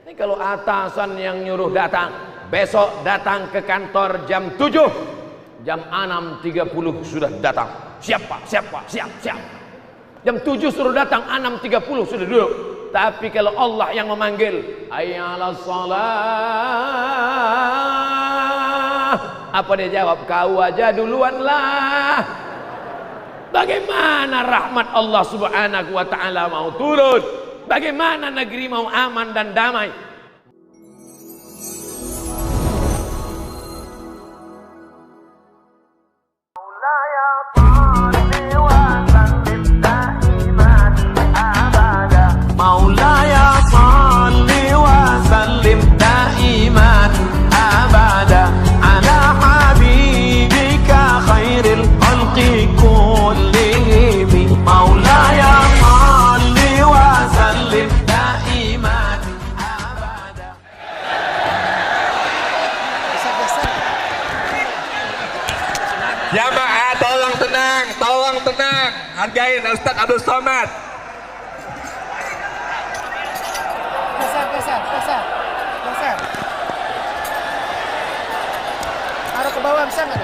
Ini kalau atasan yang nyuruh datang, besok datang ke kantor jam 7, jam 6.30 sudah datang. Siap Pak, siap Pak, siap, siap. Jam 7 suruh datang, 6.30 sudah duduk. Tapi kalau Allah yang memanggil, hayya 'alas shalah, apa dia jawab? Kau aja duluan lah. Bagaimana rahmat Allah subhanahu wa ta'ala mau turun? Bagaimana negeri mau aman dan damai? Jamaah tolong tenang, hargain Ustadz Abdul Somad. Geser. Taruh ke bawah bisa nggak?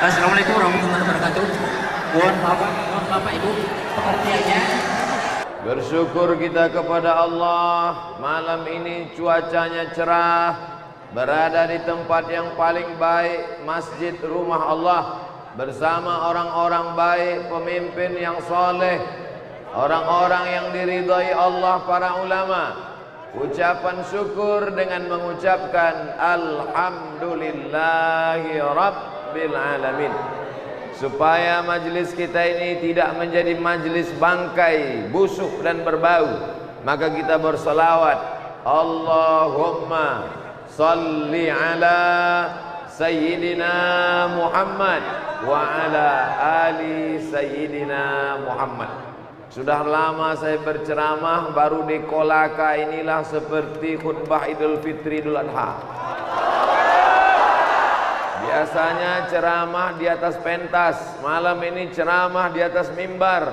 Assalamualaikum warahmatullahi wabarakatuh. Mohon Bapak Ibu pengertiannya. Bersyukur kita kepada Allah, malam ini cuacanya cerah, berada di tempat yang paling baik, masjid rumah Allah, bersama orang-orang baik, pemimpin yang soleh, orang-orang yang diridhai Allah, para ulama. Ucapan syukur dengan mengucapkan Alhamdulillahi Rabbil Alamin. Supaya majlis kita ini tidak menjadi majlis bangkai, busuk dan berbau, maka kita berselawat, Allahumma salli ala Sayyidina Muhammad wa ala ali Sayyidina Muhammad. Sudah lama saya berceramah, baru di Kolaka inilah seperti khutbah Idul Fitri Idul Adha. Biasanya ceramah di atas pentas, malam ini ceramah di atas mimbar.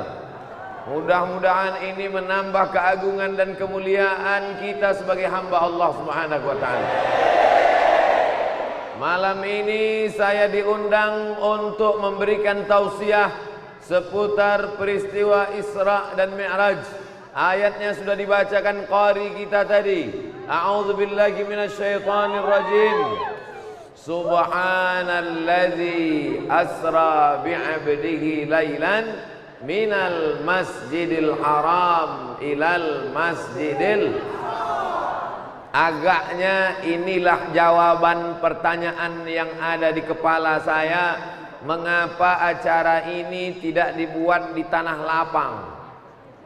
Mudah-mudahan ini menambah keagungan dan kemuliaan kita sebagai hamba Allah Subhanahu wa ta'ala. Malam ini saya diundang untuk memberikan tausiah seputar peristiwa Isra dan Mi'raj. Ayatnya sudah dibacakan qari kita tadi. A'udzubillahi minasyaitonir rajim. Subhanalladzi asra bi'abdihi lailan minal masjidil haram ilal masjidil. Agaknya inilah jawaban pertanyaan yang ada di kepala saya. Mengapa acara ini tidak dibuat di tanah lapang?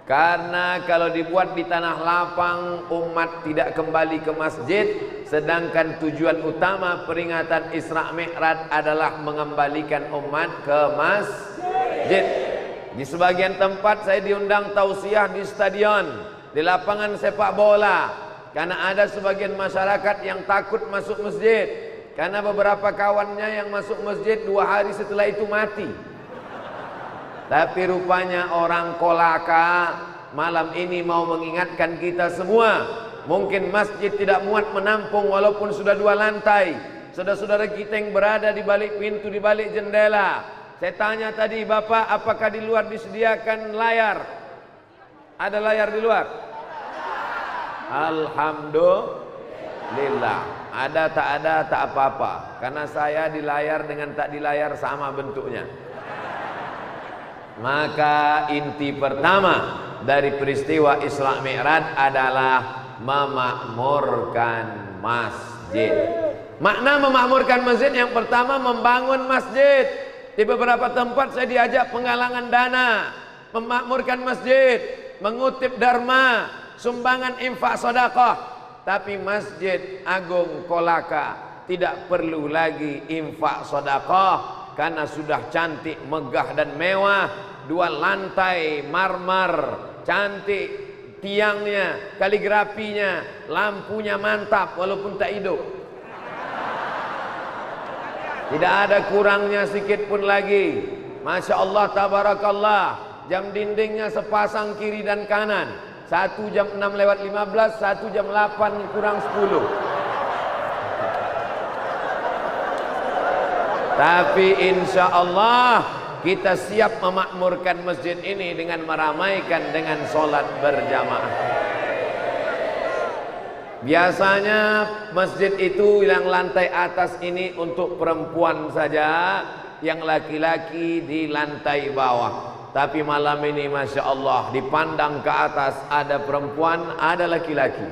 Karena kalau dibuat di tanah lapang, umat tidak kembali ke masjid. Sedangkan tujuan utama peringatan Isra Mi'raj adalah mengembalikan umat ke masjid. Di sebagian tempat saya diundang tausiah di stadion, di lapangan sepak bola. Karena ada sebagian masyarakat yang takut masuk masjid. Karena beberapa kawannya yang masuk masjid 2 hari setelah itu mati. Tapi rupanya orang Kolaka malam ini mau mengingatkan kita semua. Mungkin masjid tidak muat menampung walaupun sudah 2 lantai. Saudara-saudara kita yang berada di balik pintu, di balik jendela. Saya tanya tadi, Bapak, apakah di luar disediakan layar? Ada layar di luar? Alhamdulillah. Ada tak ada tak apa-apa. Karena saya di layar dengan tak di layar sama bentuknya. Maka inti pertama dari peristiwa Isra Mi'raj adalah memakmurkan masjid. Makna memakmurkan masjid yang pertama membangun masjid. Di beberapa tempat saya diajak penggalangan dana, memakmurkan masjid, mengutip dharma, sumbangan infak sedekah. Tapi Masjid Agung Kolaka tidak perlu lagi infak sedekah karena sudah cantik, megah dan mewah. 2 lantai marmer, cantik tiangnya, kaligrafinya, lampunya mantap walaupun tak hidup. Tidak ada kurangnya sedikit pun lagi. Masya Allah, tabarakallah. Jam dindingnya sepasang kiri dan kanan. 1 jam 6:15, 1 jam 8 kurang 10. Tapi insya Allah kita siap memakmurkan masjid ini dengan meramaikan dengan sholat berjamaah. Biasanya masjid itu yang lantai atas ini untuk perempuan saja, yang laki-laki di lantai bawah. Tapi malam ini Masya Allah, dipandang ke atas ada perempuan, ada laki-laki.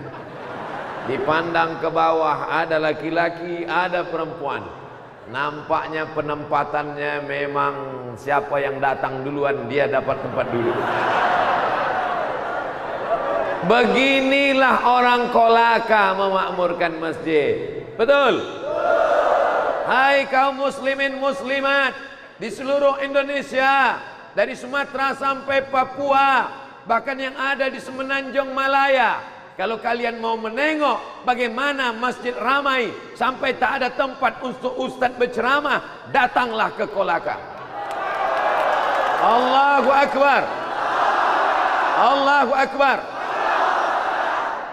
Dipandang ke bawah ada laki-laki, ada perempuan. Nampaknya penempatannya memang siapa yang datang duluan dia dapat tempat dulu. Beginilah orang Kolaka memakmurkan masjid. Betul? Hai kaum muslimin muslimat di seluruh Indonesia, dari Sumatera sampai Papua, bahkan yang ada di Semenanjung Malaya. Kalau kalian mau menengok bagaimana masjid ramai sampai tak ada tempat untuk ustaz berceramah, datanglah ke Kolaka. Allahu Akbar. Allahu Akbar.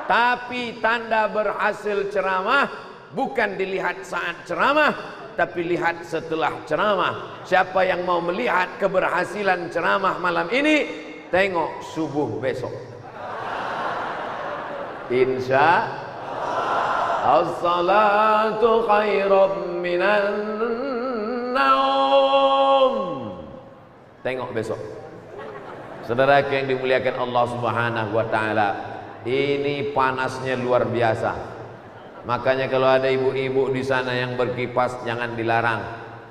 Tapi tanda berhasil ceramah bukan dilihat saat ceramah, tapi lihat setelah ceramah. Siapa yang mau melihat keberhasilan ceramah malam ini, tengok subuh besok. Insya as-salatu khairum minan naum. Tengok besok. Saudara yang dimuliakan Allah Subhanahu wa taala, ini panasnya luar biasa. Makanya kalau ada ibu-ibu di sana yang berkipas jangan dilarang.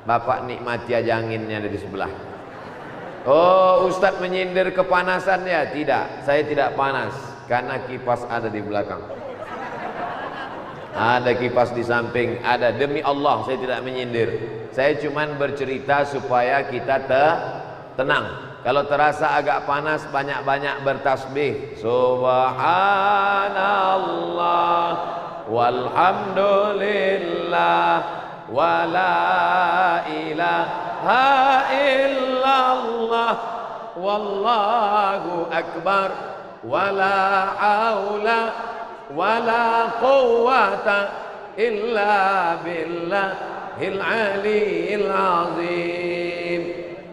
Bapak nikmati aja anginnya dari sebelah. Oh, Ustadz menyindir kepanasan ya? Tidak, saya tidak panas karena kipas ada di belakang. Ada kipas di samping, ada. Demi Allah saya tidak menyindir. Saya cuman bercerita supaya kita tenang. Kalau terasa agak panas, banyak-banyak bertasbih. Subhanallah walhamdulillah wala ilaha illallah wallahu akbar wala haula wala quwwata illa billahil aliyil azim.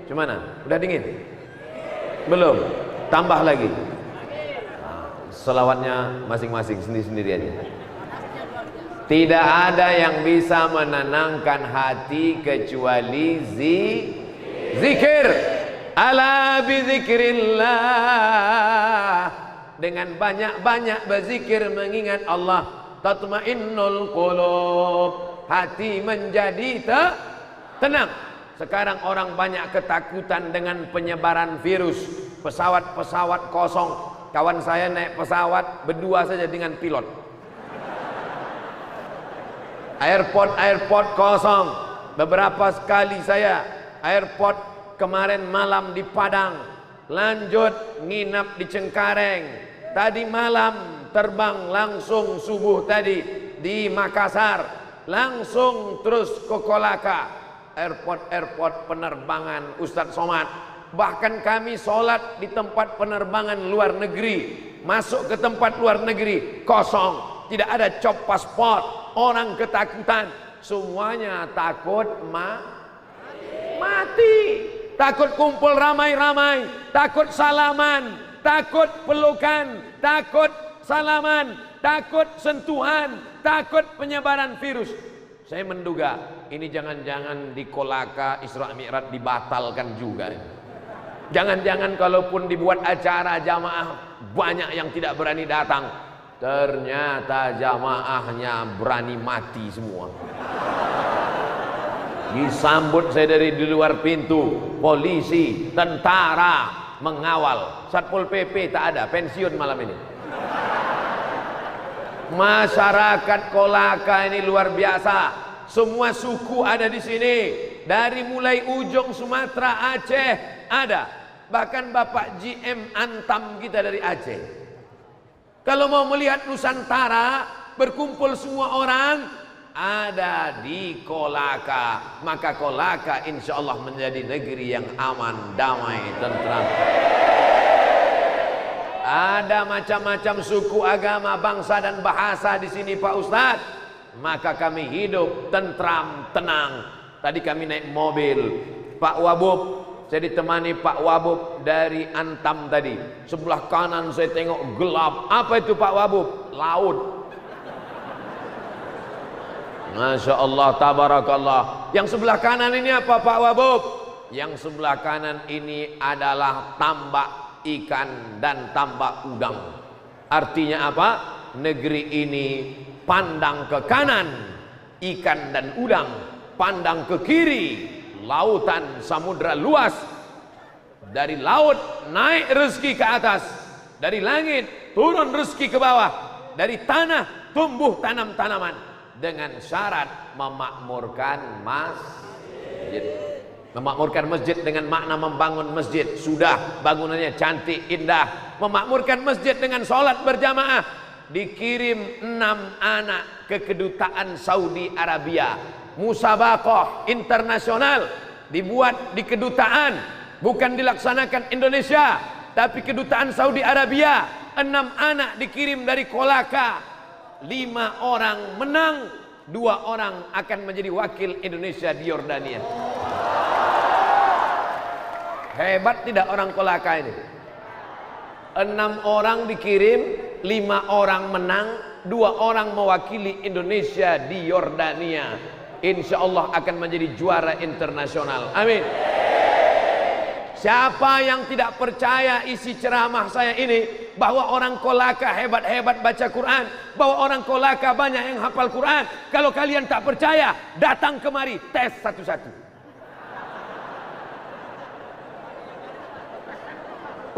Gimana? Udah dingin? Belum? Tambah lagi. Selawatnya masing-masing sendiri-sendiri aja. Tidak ada yang bisa menenangkan hati kecuali zikir. Ala bizikrillah. Dengan banyak-banyak berzikir mengingat Allah, tatmainnul qulub. Hati menjadi tenang. Sekarang orang banyak ketakutan dengan penyebaran virus. Pesawat-pesawat kosong. Kawan saya naik pesawat berdua saja dengan pilot. Airport kosong. Beberapa sekali saya airport kemarin malam di Padang, lanjut nginap di Cengkareng. Tadi malam terbang langsung subuh tadi di Makassar, langsung terus ke Kolaka. Airport penerbangan Ustadz Somad. Bahkan kami sholat di tempat penerbangan luar negeri, masuk ke tempat luar negeri kosong, tidak ada cop paspor. Orang ketakutan, semuanya takut mati, takut kumpul ramai-ramai, takut salaman, takut pelukan, takut salaman, takut sentuhan, takut penyebaran virus. Saya menduga ini jangan-jangan di Kolaka Isra Mi'raj dibatalkan juga. Jangan-jangan kalaupun dibuat acara jamaah banyak yang tidak berani datang. Ternyata jamaahnya berani mati semua. Disambut saya dari di luar pintu, polisi, tentara mengawal. Satpol PP tak ada, pensiun malam ini. Masyarakat Kolaka ini luar biasa. Semua suku ada di sini. Dari mulai ujung Sumatera, Aceh ada. Bahkan Bapak GM Antam kita dari Aceh. Kalau mau melihat Nusantara, berkumpul semua orang, ada di Kolaka. Maka Kolaka insya Allah menjadi negeri yang aman, damai, tentram. Ada macam-macam suku, agama, bangsa dan bahasa di sini Pak Ustadz. Maka kami hidup tentram, tenang. Tadi kami naik mobil Pak Wabub, saya ditemani Pak Wabub dari Antam tadi. Sebelah kanan saya tengok gelap. Apa itu Pak Wabub? Laut. Masya Allah, tabarakallah. Yang sebelah kanan ini apa Pak Wabub? Yang sebelah kanan ini adalah tambak ikan dan tambak udang. Artinya apa? Negeri ini pandang ke kanan ikan dan udang, pandang ke kiri lautan, samudra luas. Dari laut naik rezeki ke atas, dari langit turun rezeki ke bawah, dari tanah tumbuh tanam-tanaman, dengan syarat memakmurkan masjid. Memakmurkan masjid dengan makna membangun masjid. Sudah, bangunannya cantik, indah. Memakmurkan masjid dengan sholat berjamaah. Dikirim 6 anak ke kedutaan Saudi Arabia. Musabaqah internasional dibuat di kedutaan, bukan dilaksanakan Indonesia, tapi kedutaan Saudi Arabia. 6 anak dikirim dari Kolaka. 5 orang menang, 2 orang akan menjadi wakil Indonesia di Yordania. Hebat tidak orang Kolaka ini? 6 orang dikirim, 5 orang menang, 2 orang mewakili Indonesia di Yordania. Insya Allah akan menjadi juara internasional. Amin. Siapa yang tidak percaya isi ceramah saya ini, bahwa orang Kolaka hebat-hebat baca Quran, bahwa orang Kolaka banyak yang hafal Quran, kalau kalian tak percaya, datang kemari, tes satu-satu.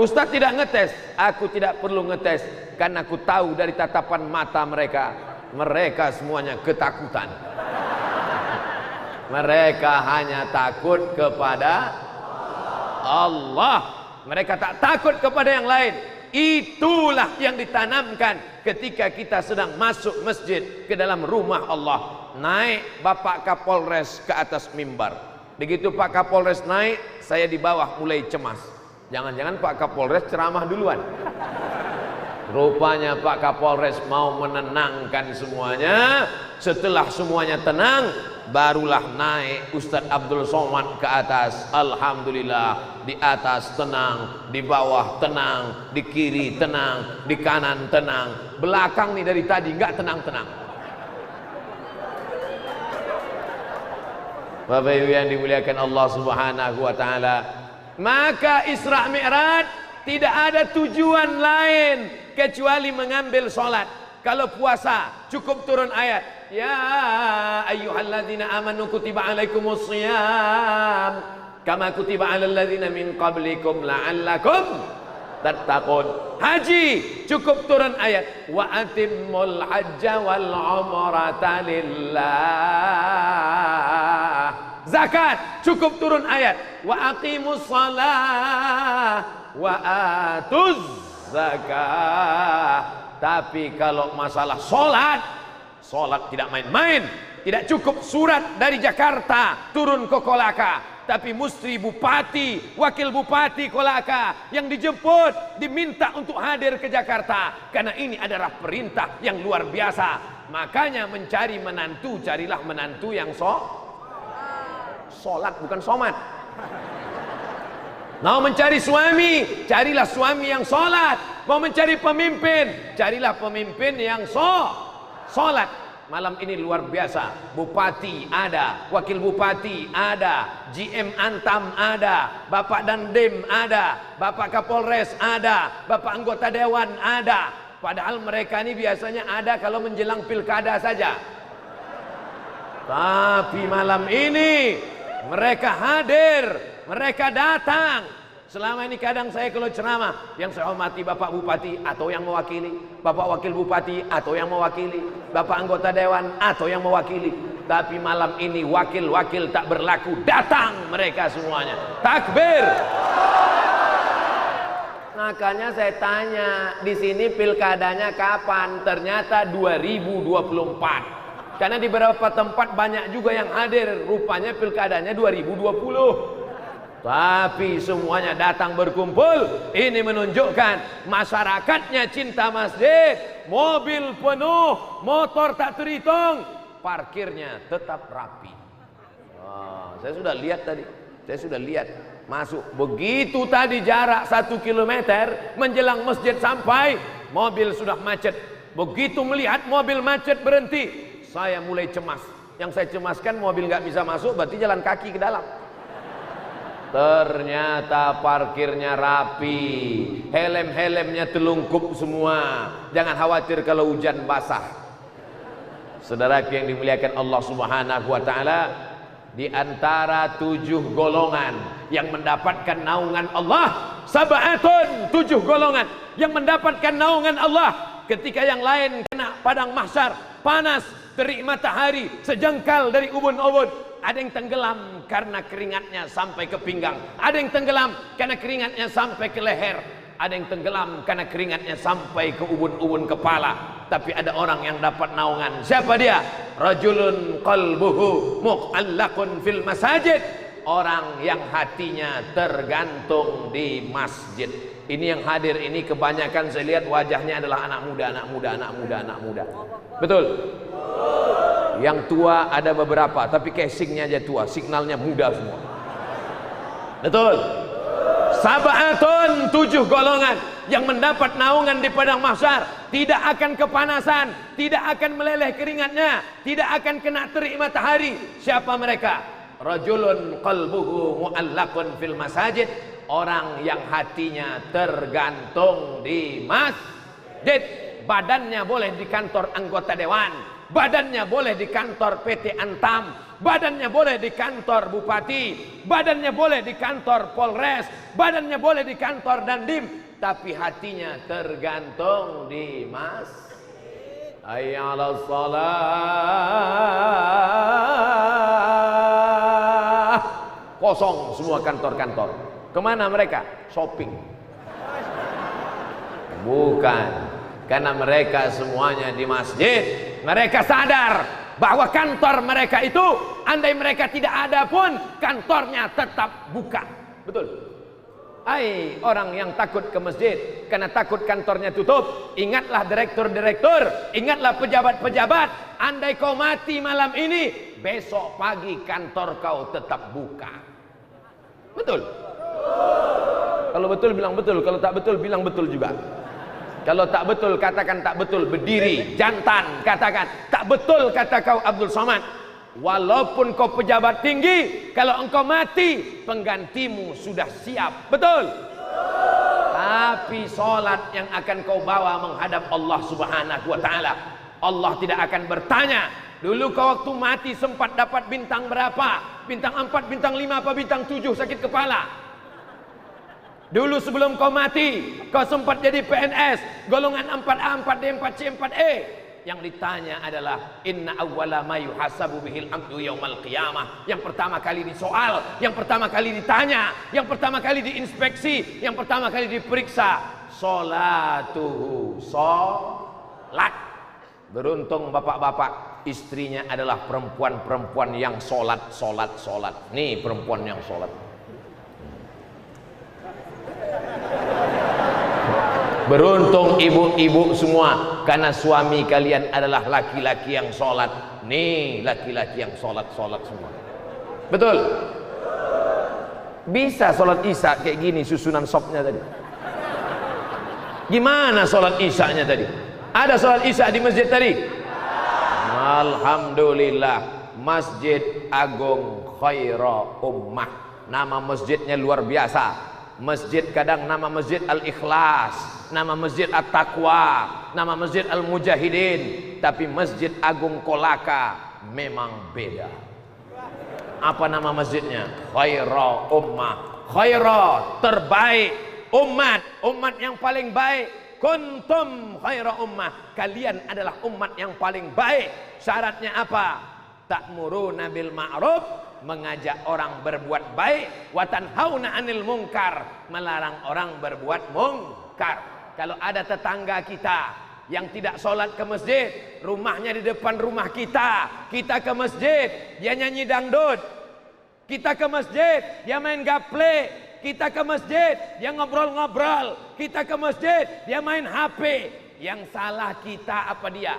Ustaz tidak ngetes, aku tidak perlu ngetes, karena aku tahu dari tatapan mata mereka, mereka semuanya ketakutan. Mereka hanya takut kepada Allah. Mereka tak takut kepada yang lain. Itulah yang ditanamkan ketika kita sedang masuk masjid ke dalam rumah Allah. Naik Bapak Kapolres ke atas mimbar. Begitu Pak Kapolres naik, saya di bawah mulai cemas. Jangan-jangan Pak Kapolres ceramah duluan. Rupanya Pak Kapolres mau menenangkan semuanya. Setelah semuanya tenang, barulah naik Ustadz Abdul Somad ke atas. Alhamdulillah, di atas tenang, di bawah tenang, di kiri tenang, di kanan tenang. Belakang nih dari tadi nggak tenang-tenang. Bapak Ibu yang dimuliakan Allah Subhanahu wa taala, maka Isra Mi'raj tidak ada tujuan lain kecuali mengambil sholat. Kalau puasa cukup turun ayat, ya ayyuhalladzina amanu kutiba alaikumus shiyam kama kutiba alal ladzina min qablikum la'allakum tattaqun. Haji cukup turun ayat, wa atimmul hajja wal umrata lillah. Zakat cukup turun ayat, wa aqimus shalah wa atuz zakah. Tapi kalau masalah sholat, sholat tidak main-main. Tidak cukup surat dari Jakarta turun ke Kolaka, tapi mesti bupati, wakil bupati Kolaka yang dijemput, diminta untuk hadir ke Jakarta, karena ini adalah perintah yang luar biasa. Makanya mencari menantu, carilah menantu yang sholat, bukan somat. Mau mencari suami, carilah suami yang sholat. Mau mencari pemimpin, carilah pemimpin yang sholat. Malam ini luar biasa. Bupati ada, wakil bupati ada, GM Antam ada, Bapak Dandim ada, Bapak Kapolres ada, Bapak anggota dewan ada. Padahal mereka ini biasanya ada kalau menjelang pilkada saja. Tapi malam ini mereka hadir, mereka datang. Selama ini kadang saya kalau ceramah, yang saya hormati Bapak Bupati atau yang mewakili, Bapak Wakil Bupati atau yang mewakili, Bapak anggota dewan atau yang mewakili. Tapi malam ini wakil-wakil tak berlaku, datang mereka semuanya. Takbir. Makanya saya tanya, di sini pilkadanya kapan? Ternyata 2024. karena di beberapa tempat banyak juga yang hadir, rupanya pilkadanya 2020. Tapi semuanya datang berkumpul. Ini menunjukkan masyarakatnya cinta masjid. Mobil penuh, motor tak terhitung, parkirnya tetap rapi. Saya sudah lihat tadi, saya sudah lihat masuk. Begitu tadi jarak 1 kilometer menjelang masjid sampai, mobil sudah macet. Begitu melihat mobil macet berhenti, saya mulai cemas. Yang saya cemaskan mobil nggak bisa masuk, berarti jalan kaki ke dalam. Ternyata parkirnya rapi, helm-helmnya telungkup semua. Jangan khawatir kalau hujan basah. Saudaraku yang dimuliakan Allah Subhanahu wa taala, di antara 7 golongan yang mendapatkan naungan Allah, sab'atun, 7 golongan yang mendapatkan naungan Allah ketika yang lain kena padang mahsyar, panas, terik matahari sejengkal dari ubun-ubun. Ada yang tenggelam karena keringatnya sampai ke pinggang, ada yang tenggelam karena keringatnya sampai ke leher, ada yang tenggelam karena keringatnya sampai ke ubun-ubun kepala. Tapi ada orang yang dapat naungan. Siapa dia? Rajulun qalbuhu mu'allaqun fil masajid, orang yang hatinya tergantung di masjid. Ini yang hadir ini kebanyakan saya lihat wajahnya adalah anak muda, anak muda, anak muda, anak muda. Betul? Yang tua ada beberapa, tapi casingnya aja tua, signalnya muda semua. Betul? Sab'atun, 7 golongan yang mendapat naungan di padang mahsyar, tidak akan kepanasan, tidak akan meleleh keringatnya, tidak akan kena terik matahari. Siapa mereka? Rajulun qalbuhu mu'allaqun fil masajid, orang yang hatinya tergantung di masjid. Badannya boleh di kantor anggota dewan, badannya boleh di kantor PT Antam, badannya boleh di kantor bupati, badannya boleh di kantor Polres, badannya boleh di kantor Dandim, tapi hatinya tergantung di masjid. Hayya 'alas shalah. Kosong semua kantor-kantor. Kemana mereka? Shopping. Bukan. Karena mereka semuanya di masjid. Mereka sadar bahwa kantor mereka itu, andai mereka tidak ada pun, kantornya tetap buka. Betul? Hai orang yang takut ke masjid karena takut kantornya tutup, ingatlah direktur-direktur, ingatlah pejabat-pejabat, andai kau mati malam ini, besok pagi kantor kau tetap buka. Betul? Kalau betul bilang betul, kalau tak betul bilang betul juga. Kalau tak betul katakan tak betul, berdiri jantan katakan tak betul, kata kau Abdul Somad. Walaupun kau pejabat tinggi, kalau engkau mati penggantimu sudah siap. Betul? Tapi solat yang akan kau bawa menghadap Allah Subhanahu wa taala, Allah tidak akan bertanya, dulu kau waktu mati sempat dapat bintang berapa? Bintang 4, bintang 5 apa bintang 7 sakit kepala? Dulu sebelum kau mati, kau sempat jadi PNS, golongan 4A, 4D, 4C, 4E. Yang ditanya adalah inna awwala ma yuhasabu bihil abdu yaumal qiyamah. Yang pertama kali disoal, yang pertama kali ditanya, yang pertama kali diinspeksi, yang pertama kali diperiksa, salatuhu, salat. Beruntung bapak-bapak, istrinya adalah perempuan-perempuan yang solat. Nih perempuan yang solat. Beruntung ibu-ibu semua, karena suami kalian adalah laki-laki yang sholat. Nih laki-laki yang sholat semua. Betul? Bisa sholat isya kayak gini susunan sopnya tadi. Gimana sholat isyanya tadi? Ada sholat isya di masjid tadi? Alhamdulillah. Masjid Agung Khaira Ummah. Nama masjidnya luar biasa. Masjid kadang nama masjid Al-Ikhlas, nama masjid At-Taqwa, nama masjid Al-Mujahidin, tapi Masjid Agung Kolaka memang beda. Apa nama masjidnya? Khaira Ummah. Khaira, terbaik. Umat yang paling baik. Kuntum khaira ummah, kalian adalah umat yang paling baik. Syaratnya apa? Ta'muruna bil ma'ruf, mengajak orang berbuat baik, wa tanhauna 'anil munkar, melarang orang berbuat mungkar. Kalau ada tetangga kita yang tidak sholat ke masjid, rumahnya di depan rumah kita. Kita ke masjid, dia nyanyi dangdut. Kita ke masjid, dia main gaple. Kita ke masjid, dia ngobrol-ngobrol. Kita ke masjid, dia main HP. Yang salah kita apa dia?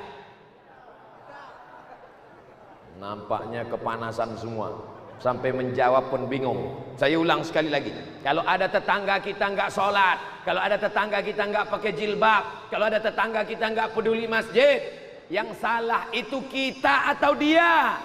Nampaknya kepanasan semua. Sampai menjawab pun bingung. Saya ulang sekali lagi. Kalau ada tetangga kita nggak sholat, kalau ada tetangga kita nggak pakai jilbab, kalau ada tetangga kita nggak peduli masjid, yang salah itu kita atau dia?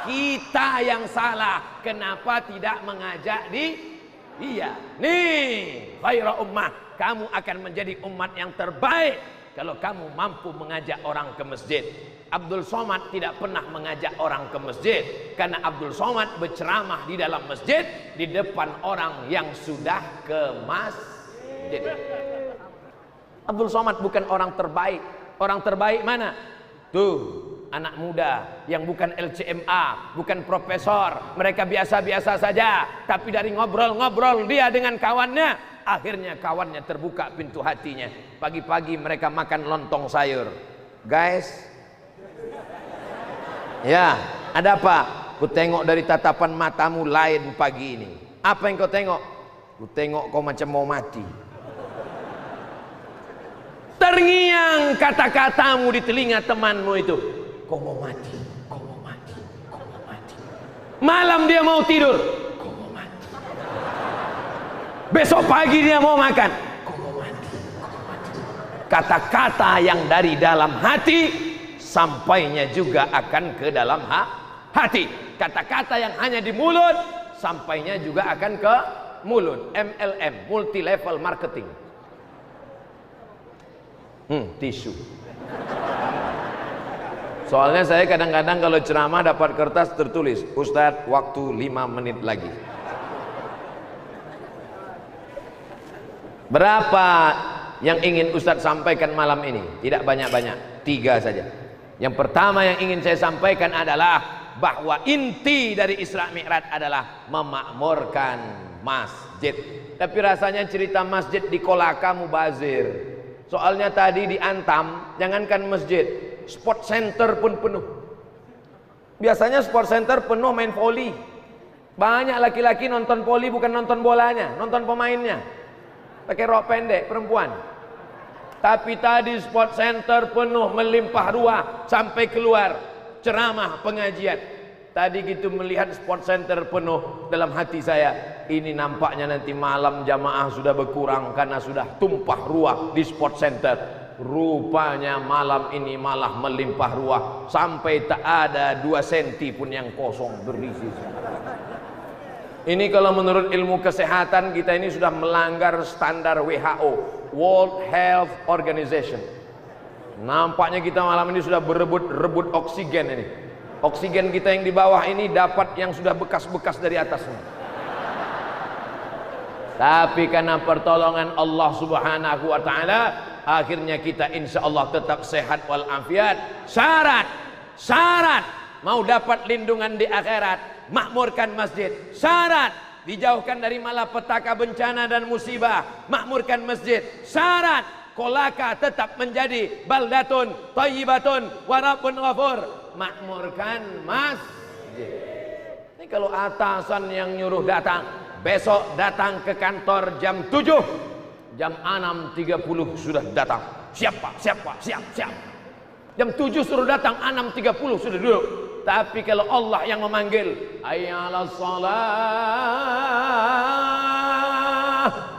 Kita yang salah. Kenapa tidak mengajak dia? Nih, khaira ummah, kamu akan menjadi umat yang terbaik kalau kamu mampu mengajak orang ke masjid. Abdul Somad tidak pernah mengajak orang ke masjid karena Abdul Somad berceramah di dalam masjid di depan orang yang sudah ke masjid. Abdul Somad bukan orang terbaik. Orang terbaik mana? Tuh, anak muda yang bukan LCMA, bukan profesor, mereka biasa-biasa saja, tapi dari ngobrol-ngobrol dia dengan kawannya, akhirnya kawannya terbuka pintu hatinya. Pagi-pagi mereka makan lontong sayur. Guys, ya, ada apa? Ku tengok dari tatapan matamu lain pagi ini. Apa yang kau tengok? Ku tengok kau macam mau mati. Terngiang kata-katamu di telinga temanmu itu. Kau mau mati, kau mau mati, kau mau mati. Malam dia mau tidur, kau mau mati. Besok pagi dia mau makan, kau mau mati, kau mau mati. Kata-kata yang dari dalam hati sampainya juga akan ke dalam hati. Kata-kata yang hanya di mulut sampainya juga akan ke mulut. MLM, multi level marketing. Tisu. Soalnya saya kadang-kadang kalau ceramah dapat kertas tertulis, Ustadz waktu 5 menit lagi. Berapa yang ingin Ustadz sampaikan malam ini? Tidak banyak-banyak, 3 saja. Yang pertama yang ingin saya sampaikan adalah bahwa inti dari Isra Mi'raj adalah memakmurkan masjid. Tapi rasanya cerita masjid di Kolaka mubazir. Soalnya tadi di Antam, jangankan masjid, sport center pun penuh. Biasanya sport center penuh main voli. Banyak laki-laki nonton voli bukan nonton bolanya, nonton pemainnya. Pakai rok pendek, perempuan. Tapi tadi sport center penuh melimpah ruah sampai keluar ceramah pengajian. Tadi gitu melihat sport center penuh, dalam hati saya, ini nampaknya nanti malam jamaah sudah berkurang karena sudah tumpah ruah di sport center. Rupanya malam ini malah melimpah ruah sampai tak ada 2 senti pun yang kosong berisi. Ini kalau menurut ilmu kesehatan kita ini sudah melanggar standar WHO, World Health Organization. Nampaknya kita malam ini sudah berebut oksigen ini. Oksigen kita yang di bawah ini dapat yang sudah bekas-bekas dari atasnya. Tapi karena pertolongan Allah Subhanahu wa taala, akhirnya kita insya Allah tetap sehat walafiat. Syarat mau dapat lindungan di akhirat, makmurkan masjid. Syarat dijauhkan dari malapetaka, bencana dan musibah, makmurkan masjid. Syarat Kolaka tetap menjadi baldatun thayyibatun wa rabbun ghafur, makmurkan masjid. Ini kalau atasan yang nyuruh datang, besok datang ke kantor jam 7, jam 6.30 sudah datang. Siap Pak, siap Pak, siap. Jam 7 suruh datang, 6.30 sudah duduk. Tapi kalau Allah yang memanggil, hayya 'alas shalah,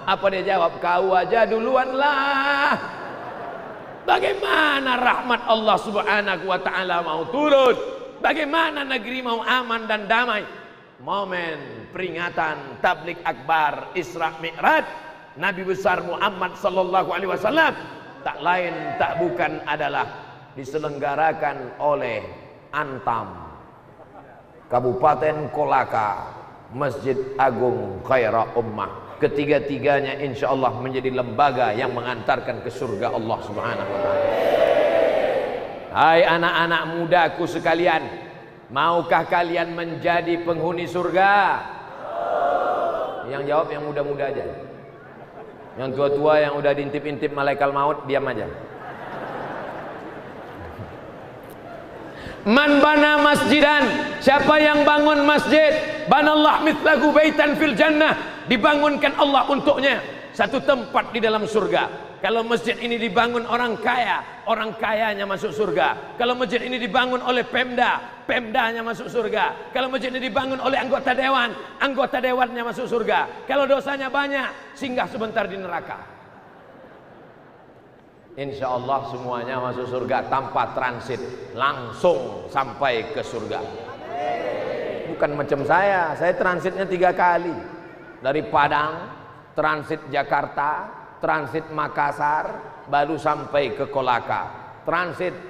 apa dia jawab? Kau aja duluan lah. Bagaimana rahmat Allah Subhanahu wa taala mau turun? Bagaimana negeri mau aman dan damai? Momen peringatan tabligh akbar Isra Mi'raj Nabi besar Muhammad sallallahu alaihi wasallam tak lain tak bukan adalah diselenggarakan oleh Antam, Kabupaten Kolaka, Masjid Agung Khaira Ummah. Ketiga-tiganya insya Allah menjadi lembaga yang mengantarkan ke surga Allah Subhanahu wa ta'ala. Hai anak-anak mudaku sekalian, maukah kalian menjadi penghuni surga? Yang jawab yang muda-muda aja. Yang tua-tua yang udah diintip-intip malaikat maut diam aja. Man bana masjidan, siapa yang bangun masjid, banallah mithlahu baitan fil jannah, dibangunkan Allah untuknya satu tempat di dalam surga. Kalau masjid ini dibangun orang kaya, orang kayanya masuk surga. Kalau masjid ini dibangun oleh Pemda, Pemdanya masuk surga. Kalau masjid ini dibangun oleh anggota dewan, anggota dewannya masuk surga. Kalau dosanya banyak, singgah sebentar di neraka. Insya Allah semuanya masuk surga tanpa transit, langsung sampai ke surga. Bukan macam saya transitnya 3 kali. Dari Padang, transit Jakarta, transit Makassar, baru sampai ke Kolaka. Transit.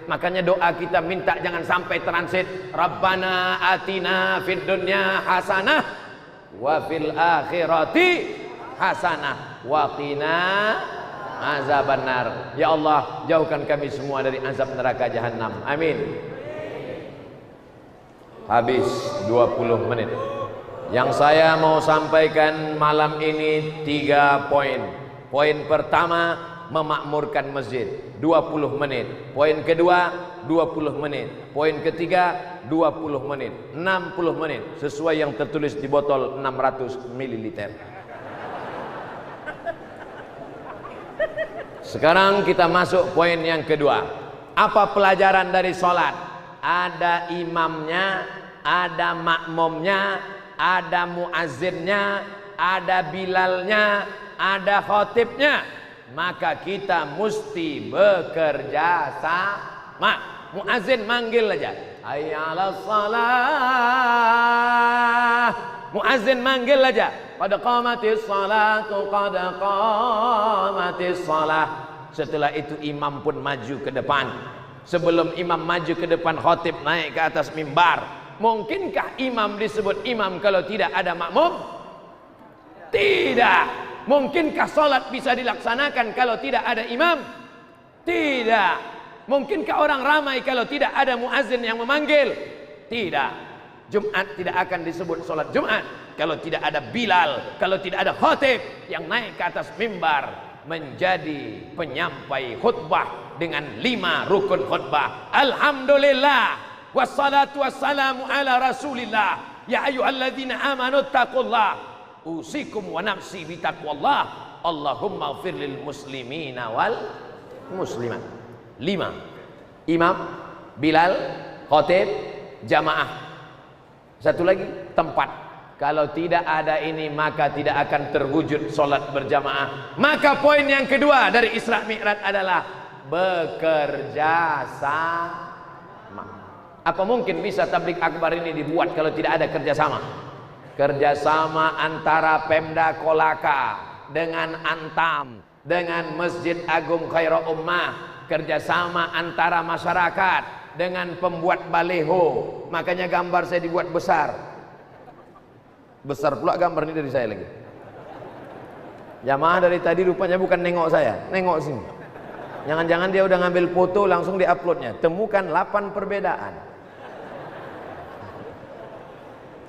Makanya doa kita minta jangan sampai transit. Rabbana atina fid dunya hasanah wa fil akhirati hasanah wa qina azabannar. Ya Allah, jauhkan kami semua dari azab neraka jahanam. Amin. Habis 20 menit. Yang saya mau sampaikan malam ini 3 poin. Poin pertama, memakmurkan masjid 20 menit. Poin kedua 20 menit. Poin ketiga 20 menit. 60 menit sesuai yang tertulis di botol 600 ml. Sekarang kita masuk poin yang kedua. Apa pelajaran dari sholat? Ada imamnya, ada makmumnya, ada muazzinnya, ada bilalnya, ada khotibnya. Maka kita mesti bekerja sama. Muazzin manggil aja, hayya 'alas shalah. Muazzin manggil aja, qad qamatis salatu, qad qamatis salah. Setelah itu imam pun maju ke depan. Sebelum imam maju ke depan, khotib naik ke atas mimbar. Mungkinkah imam disebut imam kalau tidak ada makmum? Tidak. Mungkinkah salat bisa dilaksanakan kalau tidak ada imam? Tidak. Mungkinkah orang ramai kalau tidak ada muazzin yang memanggil? Tidak. Jumat tidak akan disebut salat Jumat kalau tidak ada Bilal, kalau tidak ada khotib yang naik ke atas mimbar menjadi penyampai khutbah dengan 5 rukun khutbah. Alhamdulillah wassalatu wassalamu ala rasulillah. Ya ayyuhalladzina amanu taqullah usikum wa nafsi bitaqwallah. Allahumma ighfir lil muslimina wal muslimat. 5. Imam, Bilal, khotib, jamaah. Satu lagi, tempat. Kalau tidak ada ini maka tidak akan terwujud solat berjamaah. Maka poin yang kedua dari Isra Mi'raj adalah bekerja sama. Apa mungkin bisa tabligh akbar ini dibuat kalau tidak ada kerjasama? Kerjasama antara Pemda Kolaka dengan Antam, dengan Masjid Agung Khairul Ummah, kerjasama antara masyarakat dengan pembuat baleho. Makanya gambar saya dibuat besar. Besar pula gambar ini dari saya lagi. Jamaah dari tadi rupanya bukan nengok saya, nengok sini. Jangan-jangan dia udah ngambil foto langsung diuploadnya. Temukan 8 perbedaan.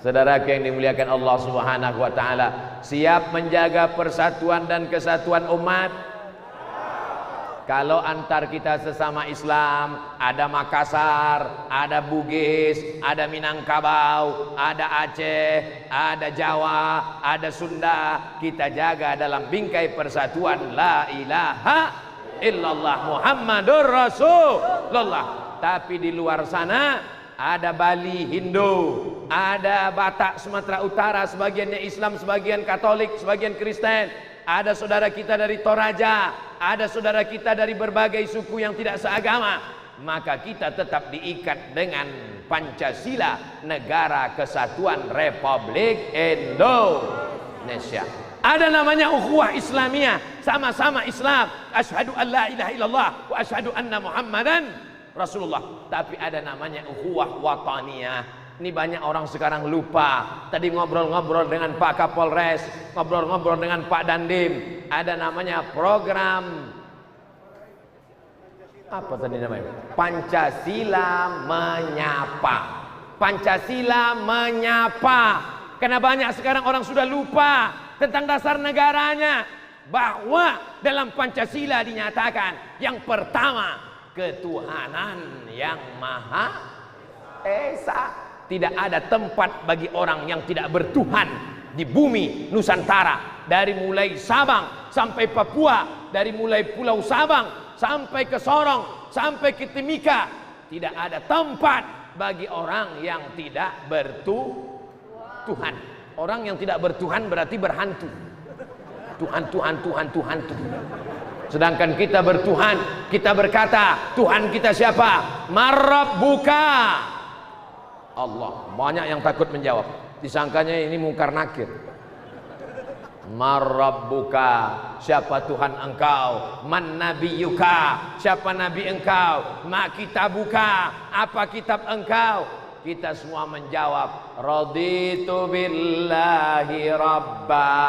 Saudara yang dimuliakan Allah Subhanahu wa taala, siap menjaga persatuan dan kesatuan umat? Kalau antar kita sesama Islam, ada Makassar, ada Bugis, ada Minangkabau, ada Aceh, ada Jawa, ada Sunda, kita jaga dalam bingkai persatuan la ilaha illallah Muhammadur Rasulullah. Tapi di luar sana ada Bali Hindu, ada Batak Sumatera Utara, sebagiannya Islam, sebagian Katolik, sebagian Kristen. Ada saudara kita dari Toraja, ada saudara kita dari berbagai suku yang tidak seagama. Maka kita tetap diikat dengan Pancasila, Negara Kesatuan Republik Indonesia. Ada namanya ukhuwah Islamiyah, sama-sama Islam. Asyhadu an la ilaha illallah wa asyhadu anna Muhammadan Rasulullah. Tapi ada namanya ukhuwah wataniyah. Ini banyak orang sekarang lupa. Tadi ngobrol-ngobrol dengan Pak Kapolres, ngobrol-ngobrol dengan Pak Dandim. Ada namanya program apa tadi namanya? Pancasila Menyapa. Pancasila Menyapa. Karena banyak sekarang orang sudah lupa tentang dasar negaranya. Bahwa dalam Pancasila dinyatakan yang pertama, ketuhanan yang Maha Esa. Tidak ada tempat bagi orang yang tidak bertuhan di bumi Nusantara, dari mulai Sabang sampai Papua, dari mulai Pulau Sabang sampai ke Sorong, sampai ke Timika. Tidak ada tempat bagi orang yang tidak bertuhan. Orang yang tidak bertuhan berarti berhantu. Tuhan. Sedangkan kita bertuhan, kita berkata, Tuhan kita siapa? Marabbuka. Allah. Banyak yang takut menjawab. Disangkanya ini mungkar nakir. Marabbuka, siapa Tuhan engkau? Man nabiyuka, siapa nabi engkau? Ma kitabuka, apa kitab engkau? Kita semua menjawab, raditu billahi rabba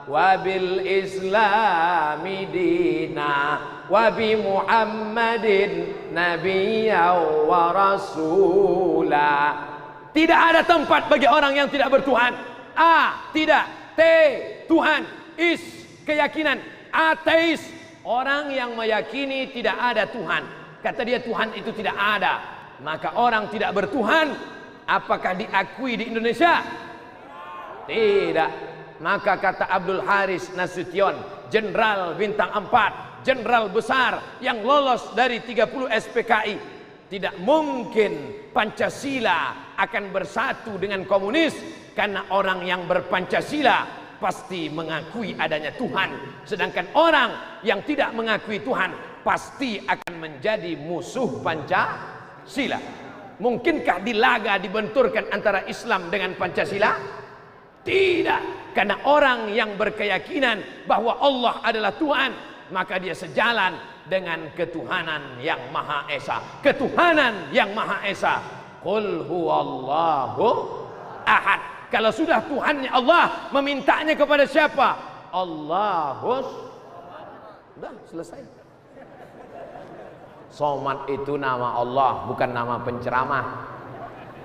wa bil islami dina wa bi Muhammadin nabiyyan wa rasula. Tidak ada tempat bagi orang yang tidak bertuhan. A, tidak. T, Tuhan. Is, keyakinan. Ateis, orang yang meyakini tidak ada Tuhan. Kata dia Tuhan itu tidak ada. Maka orang tidak bertuhan, apakah diakui di Indonesia? Tidak. Maka kata Abdul Haris Nasution, Jenderal Bintang 4, Jenderal besar yang lolos dari 30 SPKI, tidak mungkin Pancasila akan bersatu dengan komunis, karena orang yang berpancasila pasti mengakui adanya Tuhan, sedangkan orang yang tidak mengakui Tuhan pasti akan menjadi musuh Pancasila. Mungkinkah dilaga dibenturkan antara Islam dengan Pancasila? Tidak, karena orang yang berkeyakinan bahwa Allah adalah Tuhan, maka dia sejalan dengan ketuhanan yang Maha Esa. Ketuhanan yang Maha Esa. Qul huwallahu ahad. Kalau sudah Tuhannya Allah, memintanya kepada siapa? Allahus. Sudah selesai. Somad itu nama Allah, bukan nama penceramah.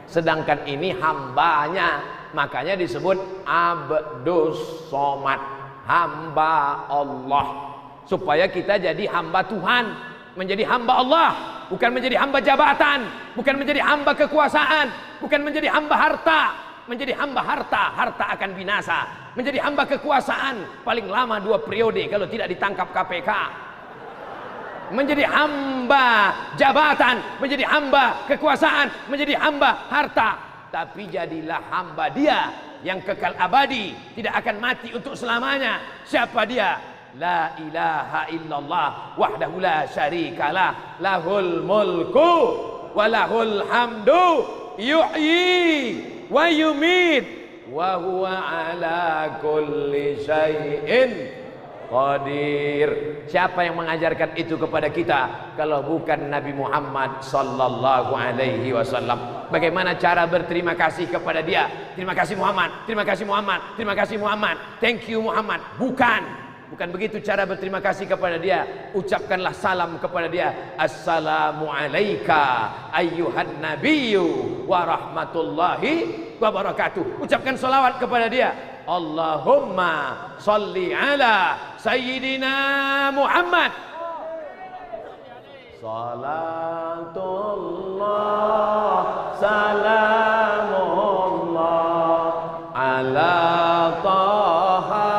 Sedangkan ini hambanya, makanya disebut Abdus Somad, hamba Allah. Supaya kita jadi hamba Tuhan, menjadi hamba Allah, bukan menjadi hamba jabatan, bukan menjadi hamba kekuasaan, bukan menjadi hamba harta. Menjadi hamba harta, harta akan binasa. Menjadi hamba kekuasaan, paling lama 2 periode kalau tidak ditangkap KPK. Menjadi hamba jabatan, menjadi hamba kekuasaan, menjadi hamba harta. Tapi jadilah hamba dia yang kekal abadi, tidak akan mati untuk selamanya. Siapa dia? La ilaha illallah wahdahu la syarikalah, lahul mulku wa lahul hamdu yuhyi wa yumit wa huwa ala kulli syai'in qadir. Siapa yang mengajarkan itu kepada kita kalau bukan Nabi Muhammad sallallahu alaihi wasallam? Bagaimana cara berterima kasih kepada dia? Terima kasih Muhammad, terima kasih Muhammad, terima kasih Muhammad, thank you Muhammad. Bukan begitu cara berterima kasih kepada dia. Ucapkanlah salam kepada dia. Assalamu alayka ayyuhan nabiyyu wa rahmatullahi wa barakatuh. Ucapkan salawat kepada dia. Allahumma salli ala sayyidina Muhammad. Salatullah salamullah ala taha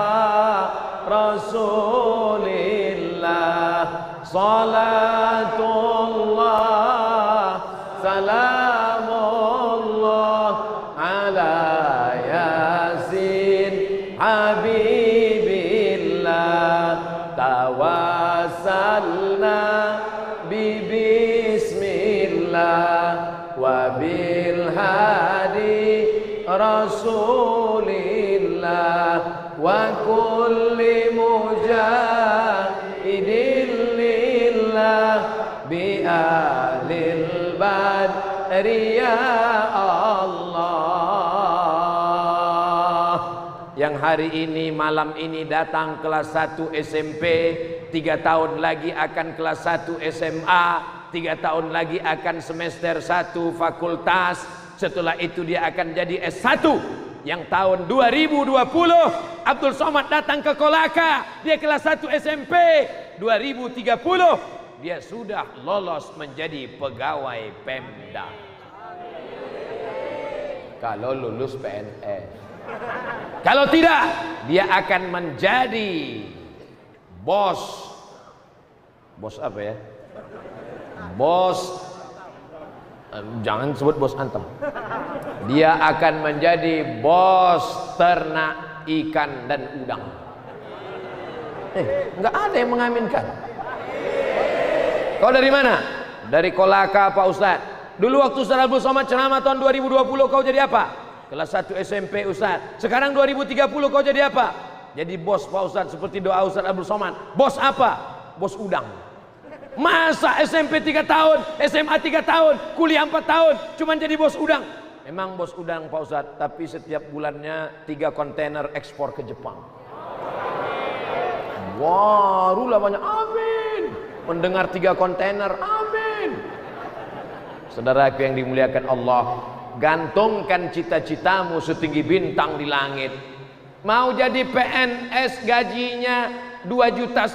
Rasulillah. Salatullah salamullah ala Yasin Habibillah. Tawassalna bismillah wa bil hadi Rasulillah wa kulli mujahidin lillah bi ahlil badri ya Allah. Yang hari ini malam ini datang kelas 1 SMP, 3 tahun lagi akan kelas 1 SMA, 3 tahun lagi akan semester 1 fakultas, setelah itu dia akan jadi S1. Yang tahun 2020 Abdul Somad datang ke Kolaka, dia kelas 1 SMP. 2030 dia sudah lolos menjadi pegawai Pemda. Kalau lulus PNS. Kalau tidak, dia akan menjadi bos. Bos apa ya? Bos, jangan sebut bos antum. Dia akan menjadi bos ternak ikan dan udang. Enggak ada yang mengaminkan. Kau dari mana? Dari Kolaka Pak Ustadz. Dulu waktu Ustadz Abdul Somad ceramah tahun 2020 kau jadi apa? Kelas 1 SMP Ustadz. Sekarang 2030 kau jadi apa? Jadi bos Pak Ustadz, seperti doa Ustadz Abdul Somad. Bos apa? Bos udang. Masa SMP 3 tahun, SMA 3 tahun, kuliah 4 tahun cuman jadi bos udang? Emang bos udang Pak Ustadz, tapi setiap bulannya 3 kontainer ekspor ke Jepang. Barulah banyak amin. Mendengar 3 kontainer, amin. Saudaraku yang dimuliakan Allah, gantungkan cita-citamu setinggi bintang di langit. Mau jadi PNS gajinya 2,5 juta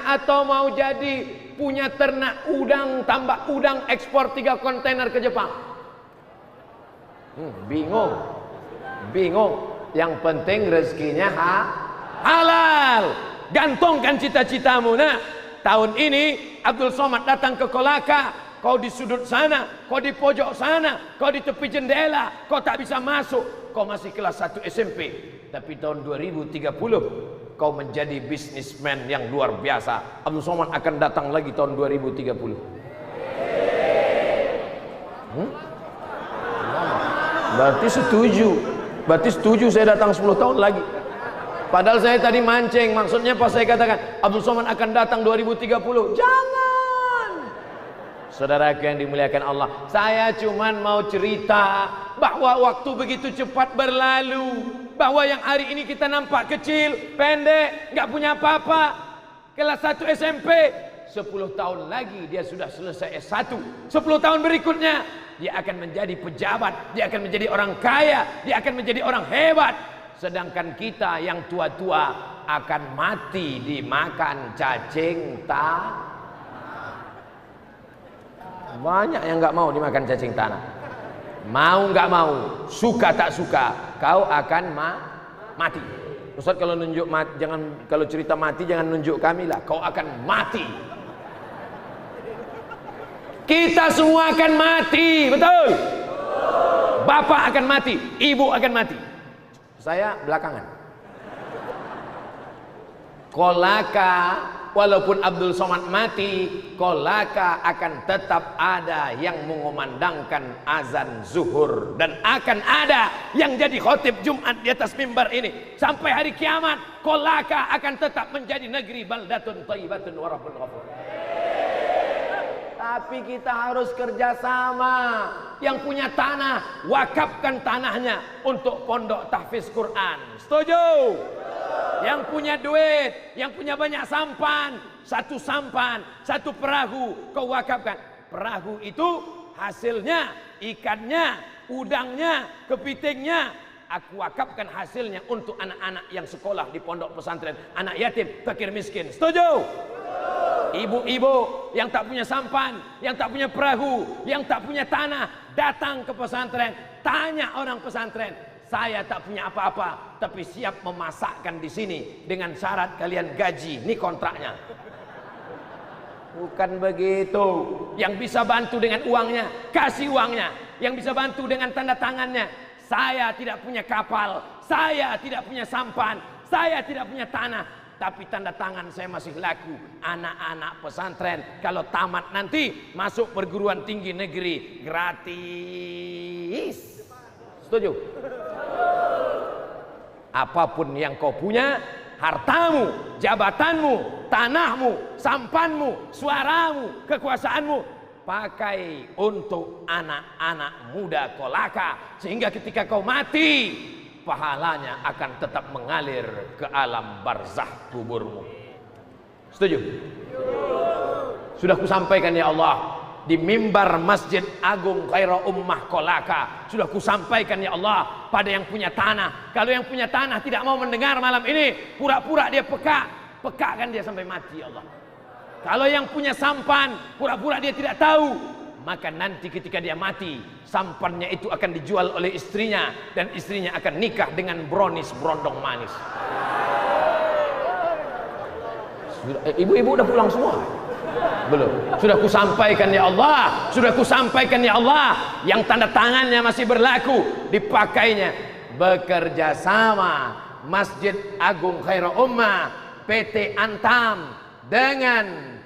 atau mau jadi punya ternak udang, tambak udang, ekspor 3 kontainer ke Jepang? Bingung. Yang penting rezekinya halal. Gantungkan cita-citamu. Nah, tahun ini Abdul Somad datang ke Kolaka. Kau di sudut sana, kau di pojok sana, kau di tepi jendela, kau tak bisa masuk. Kau masih kelas 1 SMP. Tapi tahun 2030 kau menjadi bisnismen yang luar biasa. Abdul Somad akan datang lagi tahun 2030. Berarti setuju saya datang 10 tahun lagi. Padahal saya tadi mancing, maksudnya pas saya katakan Abdul Somad akan datang 2030. Jangan. Saudaraku yang dimuliakan Allah, saya cuman mau cerita bahwa waktu begitu cepat berlalu. Bahwa yang hari ini kita nampak kecil, pendek, nggak punya apa-apa, kelas 1 SMP, 10 tahun lagi dia sudah selesai S1. 10 tahun berikutnya dia akan menjadi pejabat, dia akan menjadi orang kaya, dia akan menjadi orang hebat. Sedangkan kita yang tua-tua akan mati dimakan cacing tanah. Banyak yang nggak mau dimakan cacing tanah. Mau nggak mau, suka tak suka, kau akan mati. Ustaz kalau nunjuk mati, jangan, kalau cerita mati jangan nunjuk kami lah. Kau akan mati. Kita semua akan mati, betul? Bapak akan mati, ibu akan mati. Saya belakangan. Kolaka, walaupun Abdul Somad mati, Kolaka akan tetap ada yang mengumandangkan azan zuhur, dan akan ada yang jadi khotib Jumat di atas mimbar ini sampai hari kiamat. Kolaka akan tetap menjadi negeri baldatun thayyibatun wa rabbun ghafur. Tapi kita harus kerjasama. Yang punya tanah, wakafkan tanahnya untuk pondok tahfiz Quran. Setuju? Yang punya duit, yang punya banyak sampan, satu perahu kau wakafkan. Perahu itu hasilnya, ikannya, udangnya, kepitingnya, aku wakafkan hasilnya untuk anak-anak yang sekolah di pondok pesantren, anak yatim, fakir miskin. Setuju? Ibu-ibu yang tak punya sampan, yang tak punya perahu, yang tak punya tanah, datang ke pesantren, tanya orang pesantren, saya tak punya apa-apa, tapi siap memasakkan di sini dengan syarat kalian gaji, ini kontraknya. Bukan begitu. Yang bisa bantu dengan uangnya, kasih uangnya. Yang bisa bantu dengan tanda tangannya. Saya tidak punya kapal, saya tidak punya sampan, saya tidak punya tanah, tapi tanda tangan saya masih laku. Anak-anak pesantren kalau tamat nanti masuk perguruan tinggi negeri gratis. Setuju? Apapun yang kau punya, hartamu, jabatanmu, tanahmu, sampanmu, suaramu, kekuasaanmu, pakai untuk anak-anak muda Kolaka, sehingga ketika kau mati, pahalanya akan tetap mengalir ke alam barzakh kuburmu. Setuju? Sudah kusampaikan ya Allah di mimbar Masjid Agung Khairul Ummah Kolaka. Sudah kusampaikan ya Allah pada yang punya tanah. Kalau yang punya tanah tidak mau mendengar malam ini, pura-pura dia peka, pekakan dia sampai mati ya Allah. Kalau yang punya sampan pura-pura dia tidak tahu, maka nanti ketika dia mati, sampannya itu akan dijual oleh istrinya, dan istrinya akan nikah dengan brownies berondong manis. Ibu-ibu udah pulang semua? Belum. Sudah kusampaikan ya Allah, sudah kusampaikan ya Allah. Yang tanda tangannya masih berlaku, dipakainya. Bekerja sama Masjid Agung Khairul Ummah, PT Antam, dengan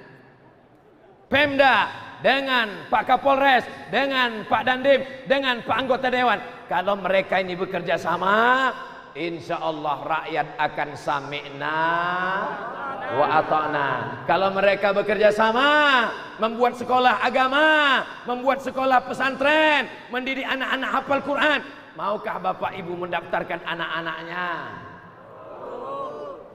Pemda, dengan Pak Kapolres, dengan Pak Dandim, dengan Pak Anggota Dewan. Kalau mereka ini bekerja sama, insya Allah rakyat akan sami'na wa ata'na. Kalau mereka bekerja sama, membuat sekolah agama, membuat sekolah pesantren, mendidik anak-anak hafal Quran, maukah Bapak Ibu mendaftarkan anak-anaknya?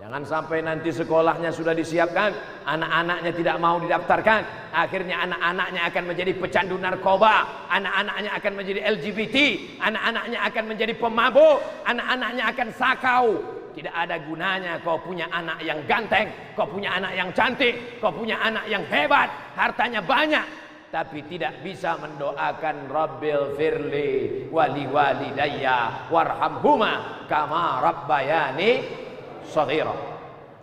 Jangan sampai nanti sekolahnya sudah disiapkan, anak-anaknya tidak mau didaftarkan. Akhirnya anak-anaknya akan menjadi pecandu narkoba, anak-anaknya akan menjadi LGBT, anak-anaknya akan menjadi pemabuk, anak-anaknya akan sakau. Tidak ada gunanya kau punya anak yang ganteng, kau punya anak yang cantik, kau punya anak yang hebat, hartanya banyak, tapi tidak bisa mendoakan Rabbil firli wali walidayya warhamhuma kama rabbayani shaghira.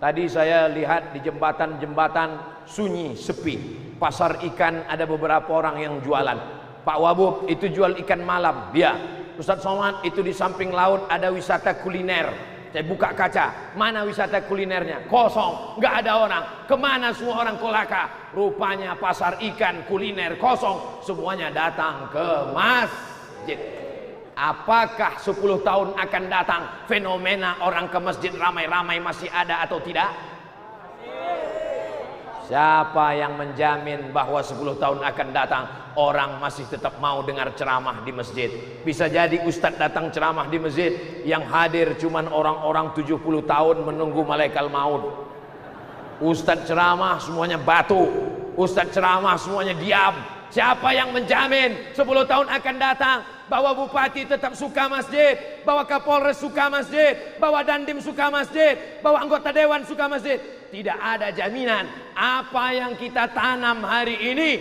Tadi saya lihat di jembatan-jembatan sunyi, sepi. Pasar ikan ada beberapa orang yang jualan. Pak Wabub itu jual ikan malam, ya. Ustadz Somad itu di samping laut ada wisata kuliner. Saya buka kaca, mana wisata kulinernya? Kosong, nggak ada orang. Kemana semua orang kolaka? Rupanya pasar ikan kuliner kosong. Semuanya datang ke masjid. Apakah 10 tahun akan datang fenomena orang ke masjid ramai-ramai masih ada atau tidak? Siapa yang menjamin bahwa 10 tahun akan datang orang masih tetap mau dengar ceramah di masjid? Bisa jadi ustadz datang ceramah di masjid, yang hadir cuman orang-orang 70 tahun menunggu malaikat maut. Ustadz ceramah semuanya batu, ustadz ceramah semuanya diam. Siapa yang menjamin 10 tahun akan datang bahwa bupati tetap suka masjid, bahwa Kapolres suka masjid, bahwa Dandim suka masjid, bahwa anggota dewan suka masjid? Tidak ada jaminan. Apa yang kita tanam hari ini,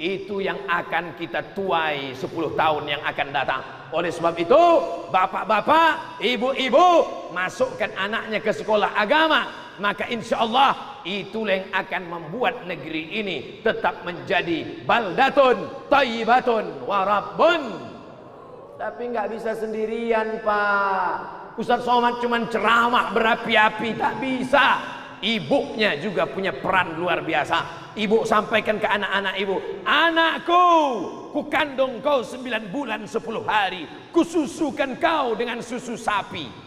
itu yang akan kita tuai 10 tahun yang akan datang. Oleh sebab itu, bapak-bapak, ibu-ibu, masukkan anaknya ke sekolah agama. Maka insya Allah itulah yang akan membuat negeri ini tetap menjadi baldatun thayyibatun warabbun. Tapi nggak bisa sendirian, Pak. Ustadz Somad cuma ceramah berapi-api, tak bisa. Ibunya juga punya peran luar biasa. Ibu sampaikan ke anak-anak ibu, anakku, ku kandung kau 9 bulan 10 hari, ku susukan kau dengan susu sapi.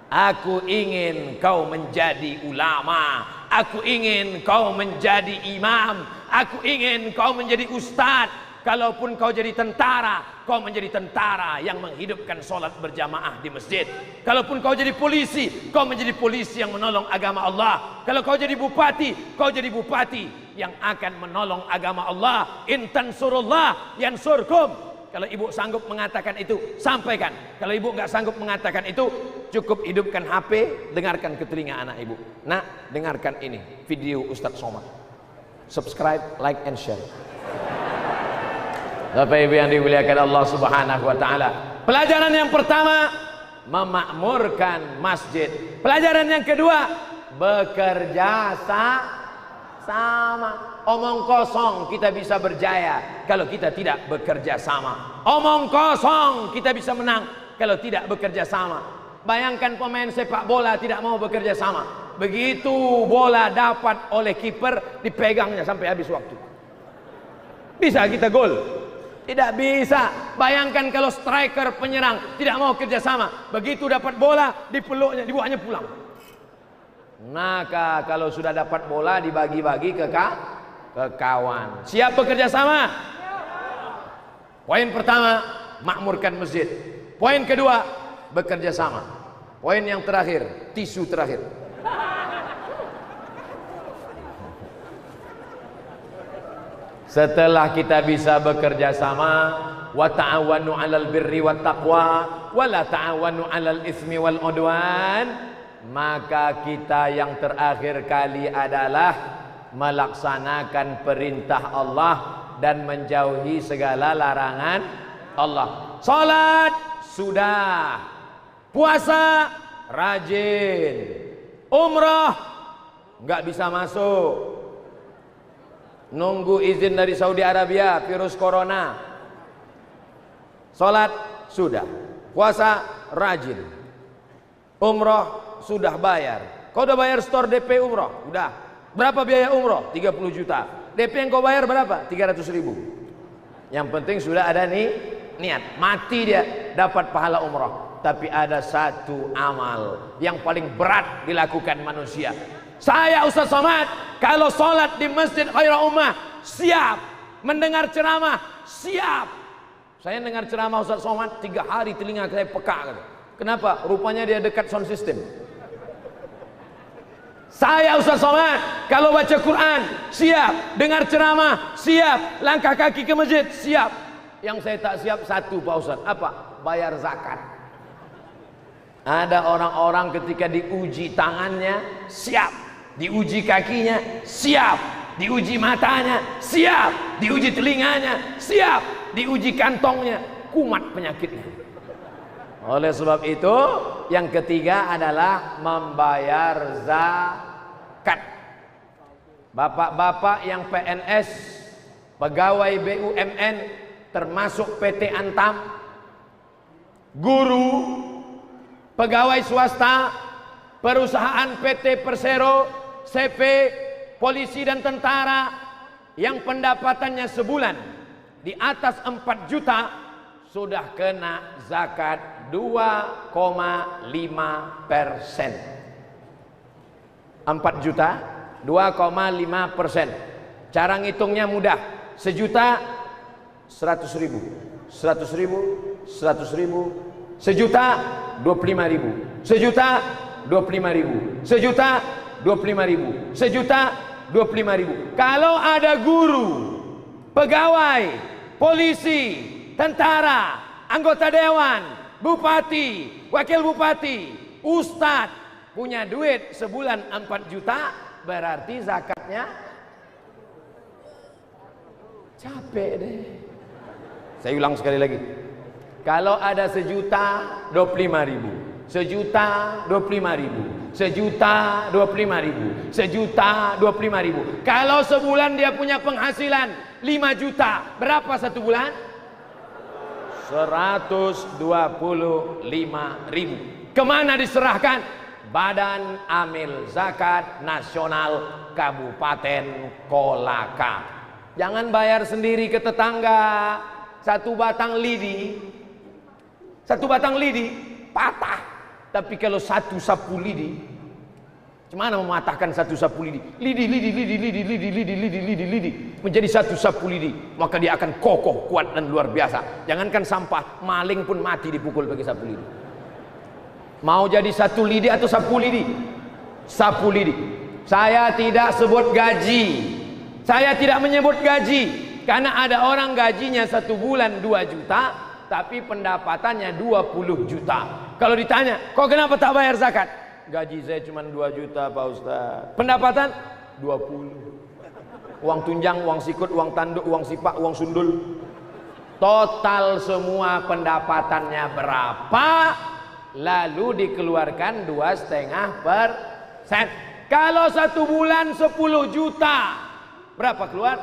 Aku ingin kau menjadi ulama, aku ingin kau menjadi imam, aku ingin kau menjadi ustadz. Kalaupun kau jadi tentara, kau menjadi tentara yang menghidupkan sholat berjamaah di masjid. Kalaupun kau jadi polisi, kau menjadi polisi yang menolong agama Allah. Kalau kau jadi bupati, kau jadi bupati yang akan menolong agama Allah. In tansurullah yansurkum. Kalau ibu sanggup mengatakan itu, sampaikan. Kalau ibu nggak sanggup mengatakan itu, cukup hidupkan HP, dengarkan ke telinga anak ibu. Nah, dengarkan ini video Ustadz Somad. Subscribe, like, and share. Bapak Ibu yang dimuliakan Allah Subhanahu wa taala. Pelajaran yang pertama, memakmurkan masjid. Pelajaran yang kedua, bekerja sama. Omong kosong kita bisa berjaya kalau kita tidak bekerja sama. Omong kosong kita bisa menang kalau tidak bekerja sama. Bayangkan pemain sepak bola tidak mau bekerja sama. Begitu bola dapat oleh kiper, dipegangnya sampai habis waktu. Bisa kita gol? Tidak bisa. Bayangkan kalau striker penyerang tidak mau kerjasama, begitu dapat bola dipeluknya, dibawanya pulang. Maka kalau sudah dapat bola dibagi-bagi ke kawan. Siap bekerja sama? Poin pertama, makmurkan masjid. Poin kedua, bekerja sama. Poin yang terakhir, tisu terakhir. Setelah kita bisa bekerja sama, wa ta'awanu 'alal birri wat taqwa wa la ta'awanu 'alal itsmi wal 'udwan, maka kita yang terakhir kali adalah melaksanakan perintah Allah dan menjauhi segala larangan Allah. Salat sudah, puasa rajin, umrah nggak bisa masuk, nunggu izin dari Saudi Arabia, virus corona. Salat sudah, puasa rajin, umrah sudah bayar. Kau udah bayar store DP umrah? Udah. Berapa biaya umrah? 30 juta. DP yang kau bayar berapa? 300.000. Yang penting sudah ada nih niat. Mati dia dapat pahala umrah. Tapi ada satu amal yang paling berat dilakukan manusia. Saya Ustaz Somad, kalau sholat di Masjid Khairul Ummah siap, mendengar ceramah siap. Saya dengar ceramah Ustaz Somad 3 hari telinga saya peka. Kenapa? Rupanya dia dekat sound system. Saya Ustaz Somad kalau baca Quran siap, dengar ceramah siap, langkah kaki ke masjid siap. Yang saya tak siap satu Pak Ustaz, apa? Bayar zakat. Ada orang-orang ketika diuji tangannya siap, diuji kakinya siap, diuji matanya siap, diuji telinganya siap, diuji kantongnya, kumat penyakitnya. Oleh sebab itu yang ketiga adalah membayar zakat. Bapak-bapak yang PNS, pegawai BUMN, termasuk PT Antam, guru, pegawai swasta, perusahaan PT Persero, CP, polisi dan tentara yang pendapatannya sebulan di atas 4 juta sudah kena zakat 2,5%. 4 juta 2,5%. Cara ngitungnya mudah. 1 juta 100.000, 100.000, 100.000, 1 juta 25.000, 1 juta 25.000, 1 juta 25.000, 1 juta 25.000. Kalau ada guru, pegawai, polisi, tentara, anggota dewan, bupati, wakil bupati, ustadz punya duit sebulan 4 juta, berarti zakatnya capek deh. Saya ulang sekali lagi. Kalau ada 1 juta 25.000, 1 juta 25.000, 1 juta 25.000, 1 juta 25.000. Kalau sebulan dia punya penghasilan 5 juta, berapa satu bulan? 125.000. Kemana diserahkan? Badan Amil Zakat Nasional Kabupaten Kolaka. Jangan bayar sendiri ke tetangga. Satu batang lidi patah. Tapi kalau satu sapu lidi, gimana mematahkan satu sapu lidi? Lidi menjadi satu sapu lidi, maka dia akan kokoh, kuat dan luar biasa. Jangankan sampah, maling pun mati dipukul pakai sapu lidi. Mau jadi satu lidi atau sapu lidi? Sapu lidi. Saya tidak sebut gaji, saya tidak menyebut gaji, karena ada orang gajinya 1 bulan 2 juta, tapi pendapatannya 20 juta. Kalau ditanya, kok kenapa tak bayar zakat? Gaji saya cuma 2 juta Pak Ustaz. Pendapatan 20. Uang tunjang, uang sikut, uang tanduk, uang sipak, uang sundul. Total semua pendapatannya berapa? Lalu dikeluarkan 2,5%. Kalau 1 bulan 10 juta, berapa keluar?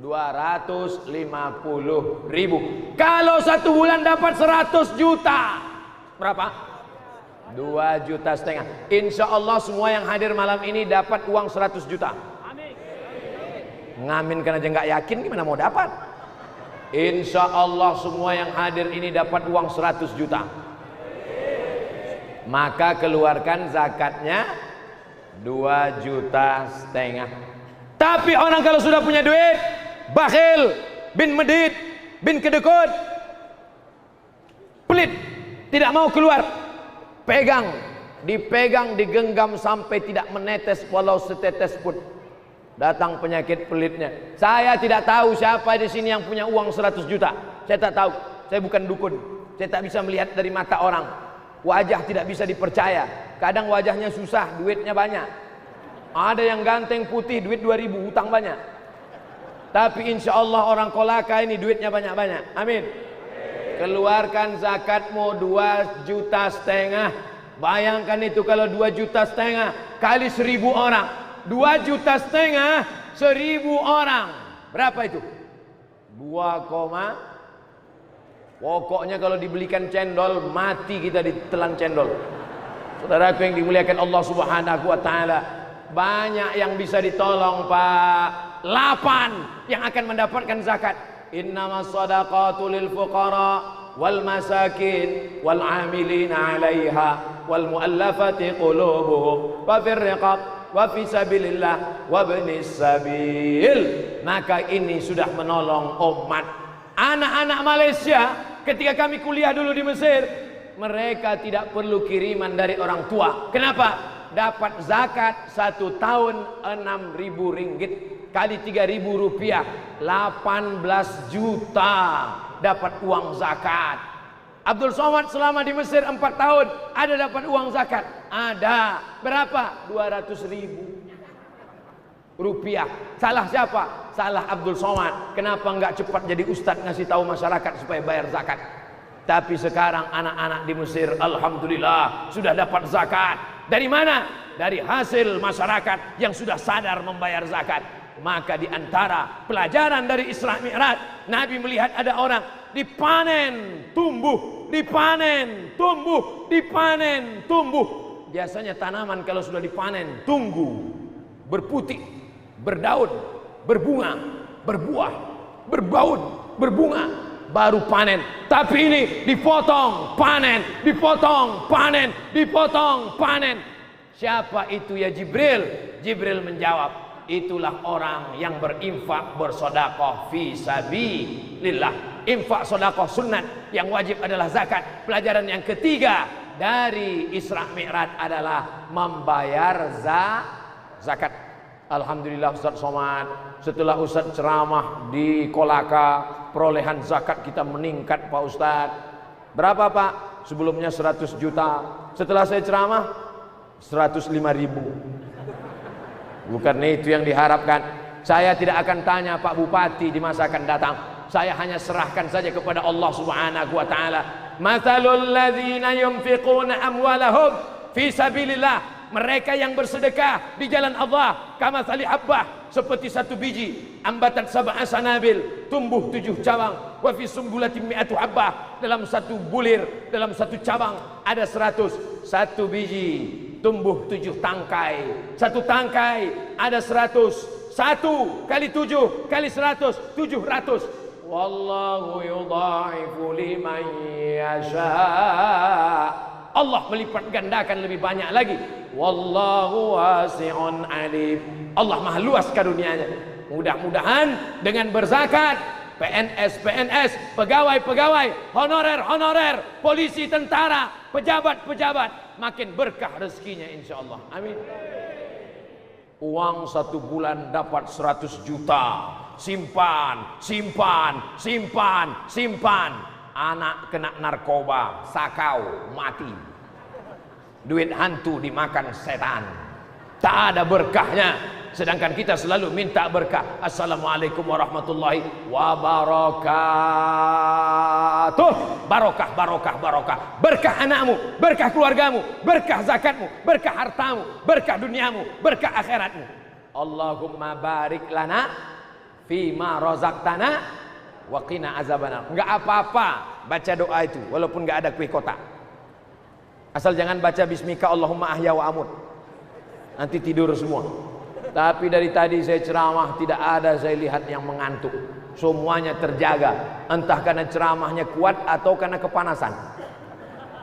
250.000. Kalau 1 bulan dapat 100 juta, berapa? 2,5 juta. Insya Allah semua yang hadir malam ini dapat uang 100 juta. Ngaminkan aja nggak yakin, gimana mau dapat? Insya Allah semua yang hadir ini dapat uang 100 juta. Maka keluarkan zakatnya 2,5 juta. Tapi orang kalau sudah punya duit, bakhil, bin medit, bin kedekut, pelit, tidak mau keluar, pegang, dipegang, digenggam sampai tidak menetes walau setetes pun. Datang penyakit pelitnya. Saya tidak tahu siapa di sini yang punya uang 100 juta. Saya tak tahu. Saya bukan dukun. Saya tak bisa melihat dari mata orang. wajah tidak bisa dipercaya. Kadang wajahnya susah, duitnya banyak. Ada yang ganteng putih, duit 2.000, hutang banyak. Tapi insya Allah orang kolaka ini duitnya banyak-banyak. Amin. Keluarkan zakatmu 2,5 juta. Bayangkan itu kalau 2,5 juta kali 1.000 orang. 2,5 juta 1.000 orang. Berapa itu? 2, pokoknya kalau dibelikan cendol, mati kita ditelan cendol. Saudaraku yang dimuliakan Allah Subhanahu wa taala, banyak yang bisa ditolong, Pak. 8 yang akan mendapatkan zakat. Innamas shadaqatu lil fuqara wal masakin wal amilina 'alaiha wal muallafati qulubuhum wa fir riqab wa fi sabilillah wa ibnis sabil. Maka ini sudah menolong umat. Anak-anak Malaysia ketika kami kuliah dulu di Mesir, mereka tidak perlu kiriman dari orang tua. Kenapa? Dapat zakat 1 tahun 6.000 ringgit kali 3.000 rupiah, 18 juta dapat uang zakat. Abdul Somad selama di Mesir 4 tahun ada dapat uang zakat? Ada. Berapa? 200.000 rupiah. Salah siapa? Salah Abdul Somad. Kenapa enggak cepat jadi ustadz ngasih tahu masyarakat supaya bayar zakat? Tapi sekarang anak-anak di Mesir alhamdulillah sudah dapat zakat. Dari mana? Dari hasil masyarakat yang sudah sadar membayar zakat. Maka di antara pelajaran dari Isra Mi'raj, Nabi melihat ada orang dipanen tumbuh, dipanen tumbuh, dipanen tumbuh. Biasanya tanaman kalau sudah dipanen tunggu, berputih, berdaun, berbunga, berbuah, berbaun, berbunga, baru panen. Tapi ini dipotong, panen, dipotong, panen, dipotong, panen. Siapa itu ya Jibril? Jibril menjawab, itulah orang yang berinfak, bersedekah fi sabilillah. Infak sedekah sunat, yang wajib adalah zakat. Pelajaran yang ketiga dari Isra Mi'raj adalah membayar zakat. Alhamdulillah Ustaz Somad, setelah Ustaz ceramah di Kolaka, perolehan zakat kita meningkat Pak Ustaz. Berapa Pak? Sebelumnya 100 juta. Setelah saya ceramah 105.000. Bukan itu yang diharapkan. Saya tidak akan tanya Pak Bupati di masa akan datang. Saya hanya serahkan saja kepada Allah Subhanahu wa taala. Matsalul ladzina yunfiquna amwalahum fi sabilillah. Mereka yang bersedekah di jalan Allah, kamatsali habbah, seperti satu biji ambatat sab'a sanabil, tumbuh 7 cabang. Wa fi sumbulatin mi'atu habbah, dalam satu bulir, dalam satu cabang ada 100. Satu biji tumbuh 7 tangkai. Satu tangkai ada 100. 1 kali 7 kali 100, 700. Wallahu yudha'ifu liman yasha. Allah melipat gandakan lebih banyak lagi. Wallahu wasi'un alim. Allah maha luas karunianya. Mudah-mudahan dengan berzakat, PNS, pegawai-pegawai, honorer, polisi, tentara, pejabat-pejabat, makin berkah rezekinya insyaallah. Amin. Uang 1 bulan dapat 100 juta. Simpan. Anak kena narkoba, sakau, mati. Duit hantu dimakan setan. Tak ada berkahnya. Sedangkan kita selalu minta berkah. Assalamualaikum warahmatullahi wabarakatuh. Barokah. Berkah anakmu, berkah keluargamu, berkah zakatmu, berkah hartamu, berkah duniamu, berkah akhiratmu. Allahumma barik lana fima razaqtana wa qina azabannar. Enggak apa-apa baca doa itu walaupun enggak ada kuih kotak. Asal jangan baca bismika Allahumma ahya wa amut. Nanti tidur semua. Tapi dari tadi saya ceramah tidak ada saya lihat yang mengantuk. Semuanya terjaga. Entah karena ceramahnya kuat atau karena kepanasan.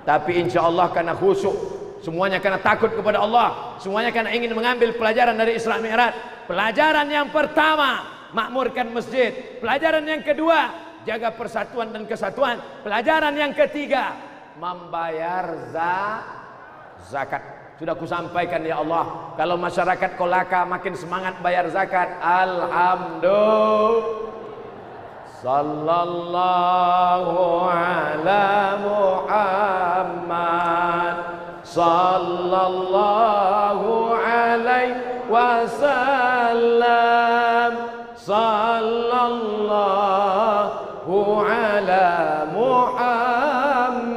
Tapi insya Allah karena khusyuk. Semuanya karena takut kepada Allah. Semuanya karena ingin mengambil pelajaran dari Isra Mi'raj. Pelajaran yang pertama, makmurkan masjid. Pelajaran yang kedua, jaga persatuan dan kesatuan. Pelajaran yang ketiga, membayar zakat. Sudah kusampaikan ya Allah, kalau masyarakat Kolaka makin semangat bayar zakat, alhamdulillah. sallallahu ala Muhammad, sallallahu alaihi wasallam, sallallahu ala Muhammad,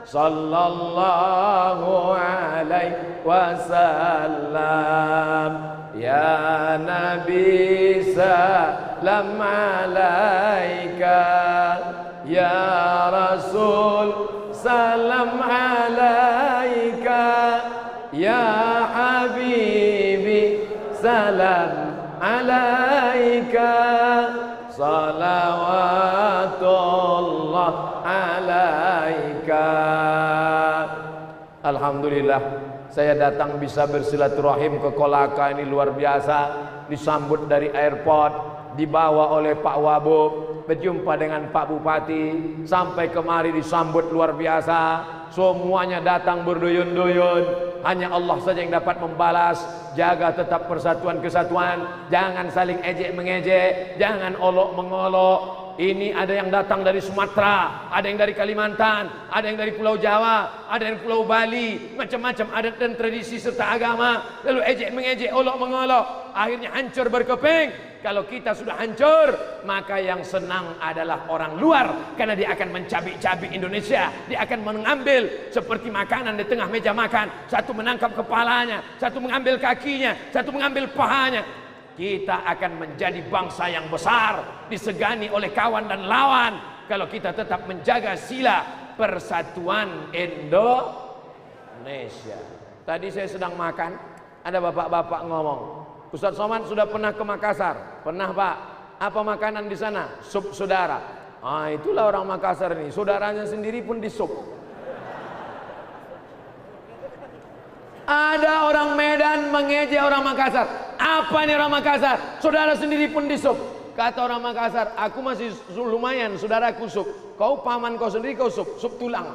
sallallahu alaihi wasallam. Ya Nabi salam alaika, ya Rasul salam alaika, ya Habibi salam alaika, salawatullah alaika. Alhamdulillah, saya datang bisa bersilaturahim ke Kolaka ini luar biasa. Disambut dari airport, dibawa oleh Pak Wabub, berjumpa dengan Pak Bupati, sampai kemari disambut luar biasa. Semuanya datang berduyun-duyun. Hanya Allah saja yang dapat membalas. Jaga tetap persatuan kesatuan, jangan saling ejek mengejek, jangan olok mengolok. Ini ada yang datang dari Sumatera, ada yang dari Kalimantan, ada yang dari Pulau Jawa, ada yang dari Pulau Bali, macam-macam adat dan tradisi serta agama. Lalu ejek mengejek, olok mengolok, akhirnya hancur berkeping. Kalau kita sudah hancur, maka yang senang adalah orang luar, karena dia akan mencabik-cabik Indonesia. Dia akan mengambil seperti makanan di tengah meja makan, satu menangkap kepalanya, satu mengambil kakinya, satu mengambil pahanya. Kita akan menjadi bangsa yang besar, disegani oleh kawan dan lawan, kalau kita tetap menjaga sila persatuan Indonesia. Tadi saya sedang makan, ada bapak-bapak ngomong, Ustadz Somad sudah pernah ke Makassar? Pernah Pak. Apa makanan di sana? Sup saudara. Ah, itulah orang Makassar ini, saudaranya sendiri pun di sup. Ada orang Medan mengejek orang Makassar. Apa ini orang Makassar? Saudara sendiri pun di sup. Kata orang Makassar, aku masih lumayan, saudaraku sup. Kau paman kau sendiri kau sup tulang.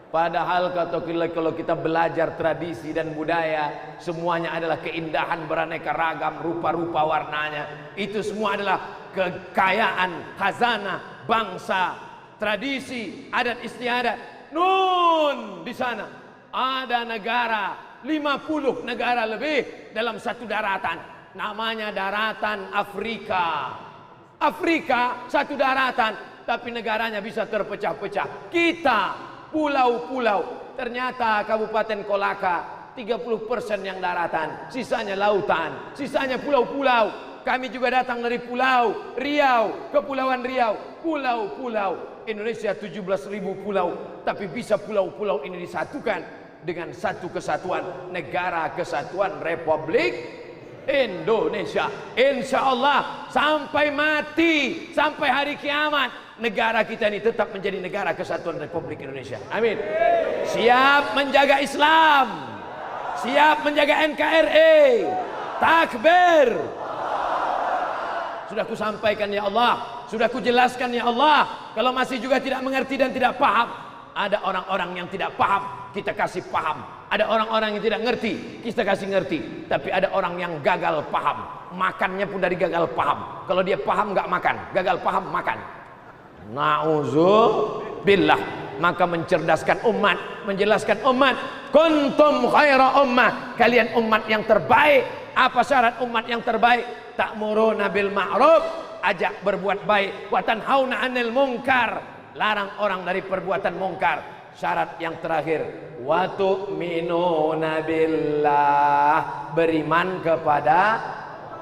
Padahal kalau kita belajar tradisi dan budaya, semuanya adalah keindahan beraneka ragam, rupa-rupa warnanya. Itu semua adalah kekayaan khazanah bangsa, tradisi, adat istiadat. Nun di sana ada negara, 50 negara lebih dalam satu daratan. Namanya daratan Afrika. Afrika satu daratan, tapi negaranya bisa terpecah-pecah. Kita pulau-pulau. Ternyata Kabupaten Kolaka 30% yang daratan, sisanya lautan, sisanya pulau-pulau. Kami juga datang dari Pulau Riau, Kepulauan Riau, pulau-pulau. Indonesia 17.000 pulau, tapi bisa pulau-pulau ini disatukan dengan satu kesatuan, Negara Kesatuan Republik Indonesia. Insya Allah sampai mati, sampai hari kiamat, negara kita ini tetap menjadi Negara Kesatuan Republik Indonesia. Amin. Siap menjaga Islam, siap menjaga NKRI. Takbir. Sudah ku sampaikan ya Allah, sudah ku jelaskan ya Allah. Kalau masih juga tidak mengerti dan tidak paham, ada orang-orang yang tidak paham, kita kasih paham. Ada orang-orang yang tidak ngerti, kita kasih ngerti. Tapi ada orang yang gagal paham, makannya pun dari gagal paham. Kalau dia paham nggak makan, gagal paham makan. Na'udzubillah. Maka mencerdaskan umat, menjelaskan umat, kuntum khaira ummah, kalian umat yang terbaik. Apa syarat umat yang terbaik? Ta'muruna bil ma'ruf, ajak berbuat baik, wa tanhauna 'anil munkar, larang orang dari perbuatan mungkar. Syarat yang terakhir, wa tu'minuna billah, beriman kepada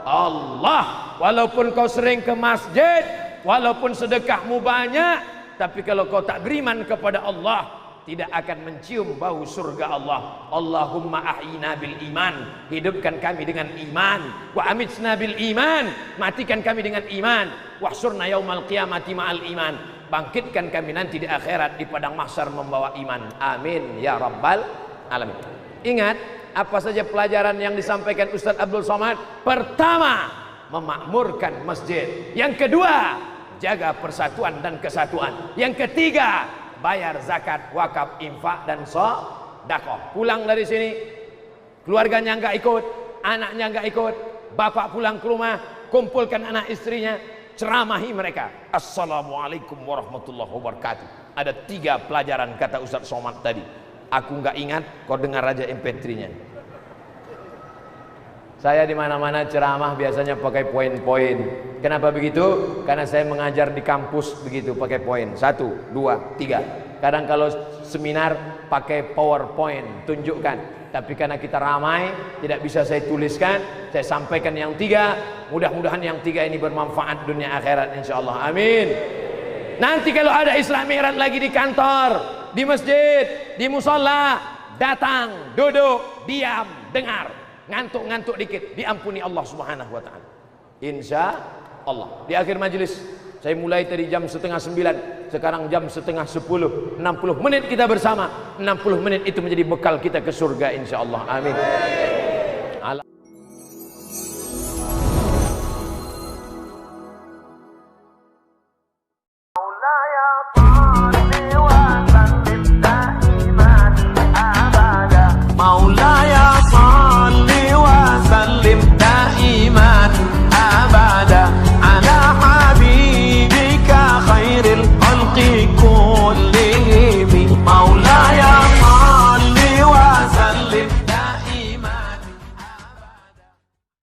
Allah. Walaupun kau sering ke masjid, walaupun sedekahmu banyak, tapi kalau kau tak beriman kepada Allah, tidak akan mencium bau surga Allah. Allahumma ahyina bil iman, hidupkan kami dengan iman. Wa amitna bil iman, matikan kami dengan iman. Wahsyurna yaumal qiyamati ma'al iman, bangkitkan kami nanti di akhirat di padang mahsyar membawa iman. Amin ya rabbal alamin. Ingat apa saja pelajaran yang disampaikan Ustadz Abdul Somad? Pertama, memakmurkan masjid. Yang kedua, jaga persatuan dan kesatuan. Yang ketiga, bayar zakat, wakaf, infak dan sedekah. Pulang dari sini, keluarganya nggak ikut, anaknya nggak ikut, bapak pulang ke rumah, kumpulkan anak istrinya, ceramahi mereka. Assalamualaikum warahmatullahi wabarakatuh. Ada 3 pelajaran kata Ustaz Somad tadi. Aku nggak ingat, kau dengar aja MP3-nya. Saya di mana-mana ceramah biasanya pakai poin-poin. Kenapa begitu? Karena saya mengajar di kampus begitu, pakai poin. 1, 2, 3. Kadang kalau seminar pakai PowerPoint, tunjukkan. Tapi karena kita ramai, tidak bisa saya tuliskan, saya sampaikan yang 3. Mudah-mudahan yang 3 ini bermanfaat dunia akhirat insyaallah. Amin. Nanti kalau ada Isra Mi'raj lagi di kantor, di masjid, di musola, datang, duduk, diam, dengar. Ngantuk-ngantuk dikit, diampuni Allah Subhanahu wa taala. Insya Allah. Di akhir majelis, saya mulai tadi jam 8:30, sekarang jam 9:30, 60 menit kita bersama. 60 menit itu menjadi bekal kita ke surga insya Allah. Amin.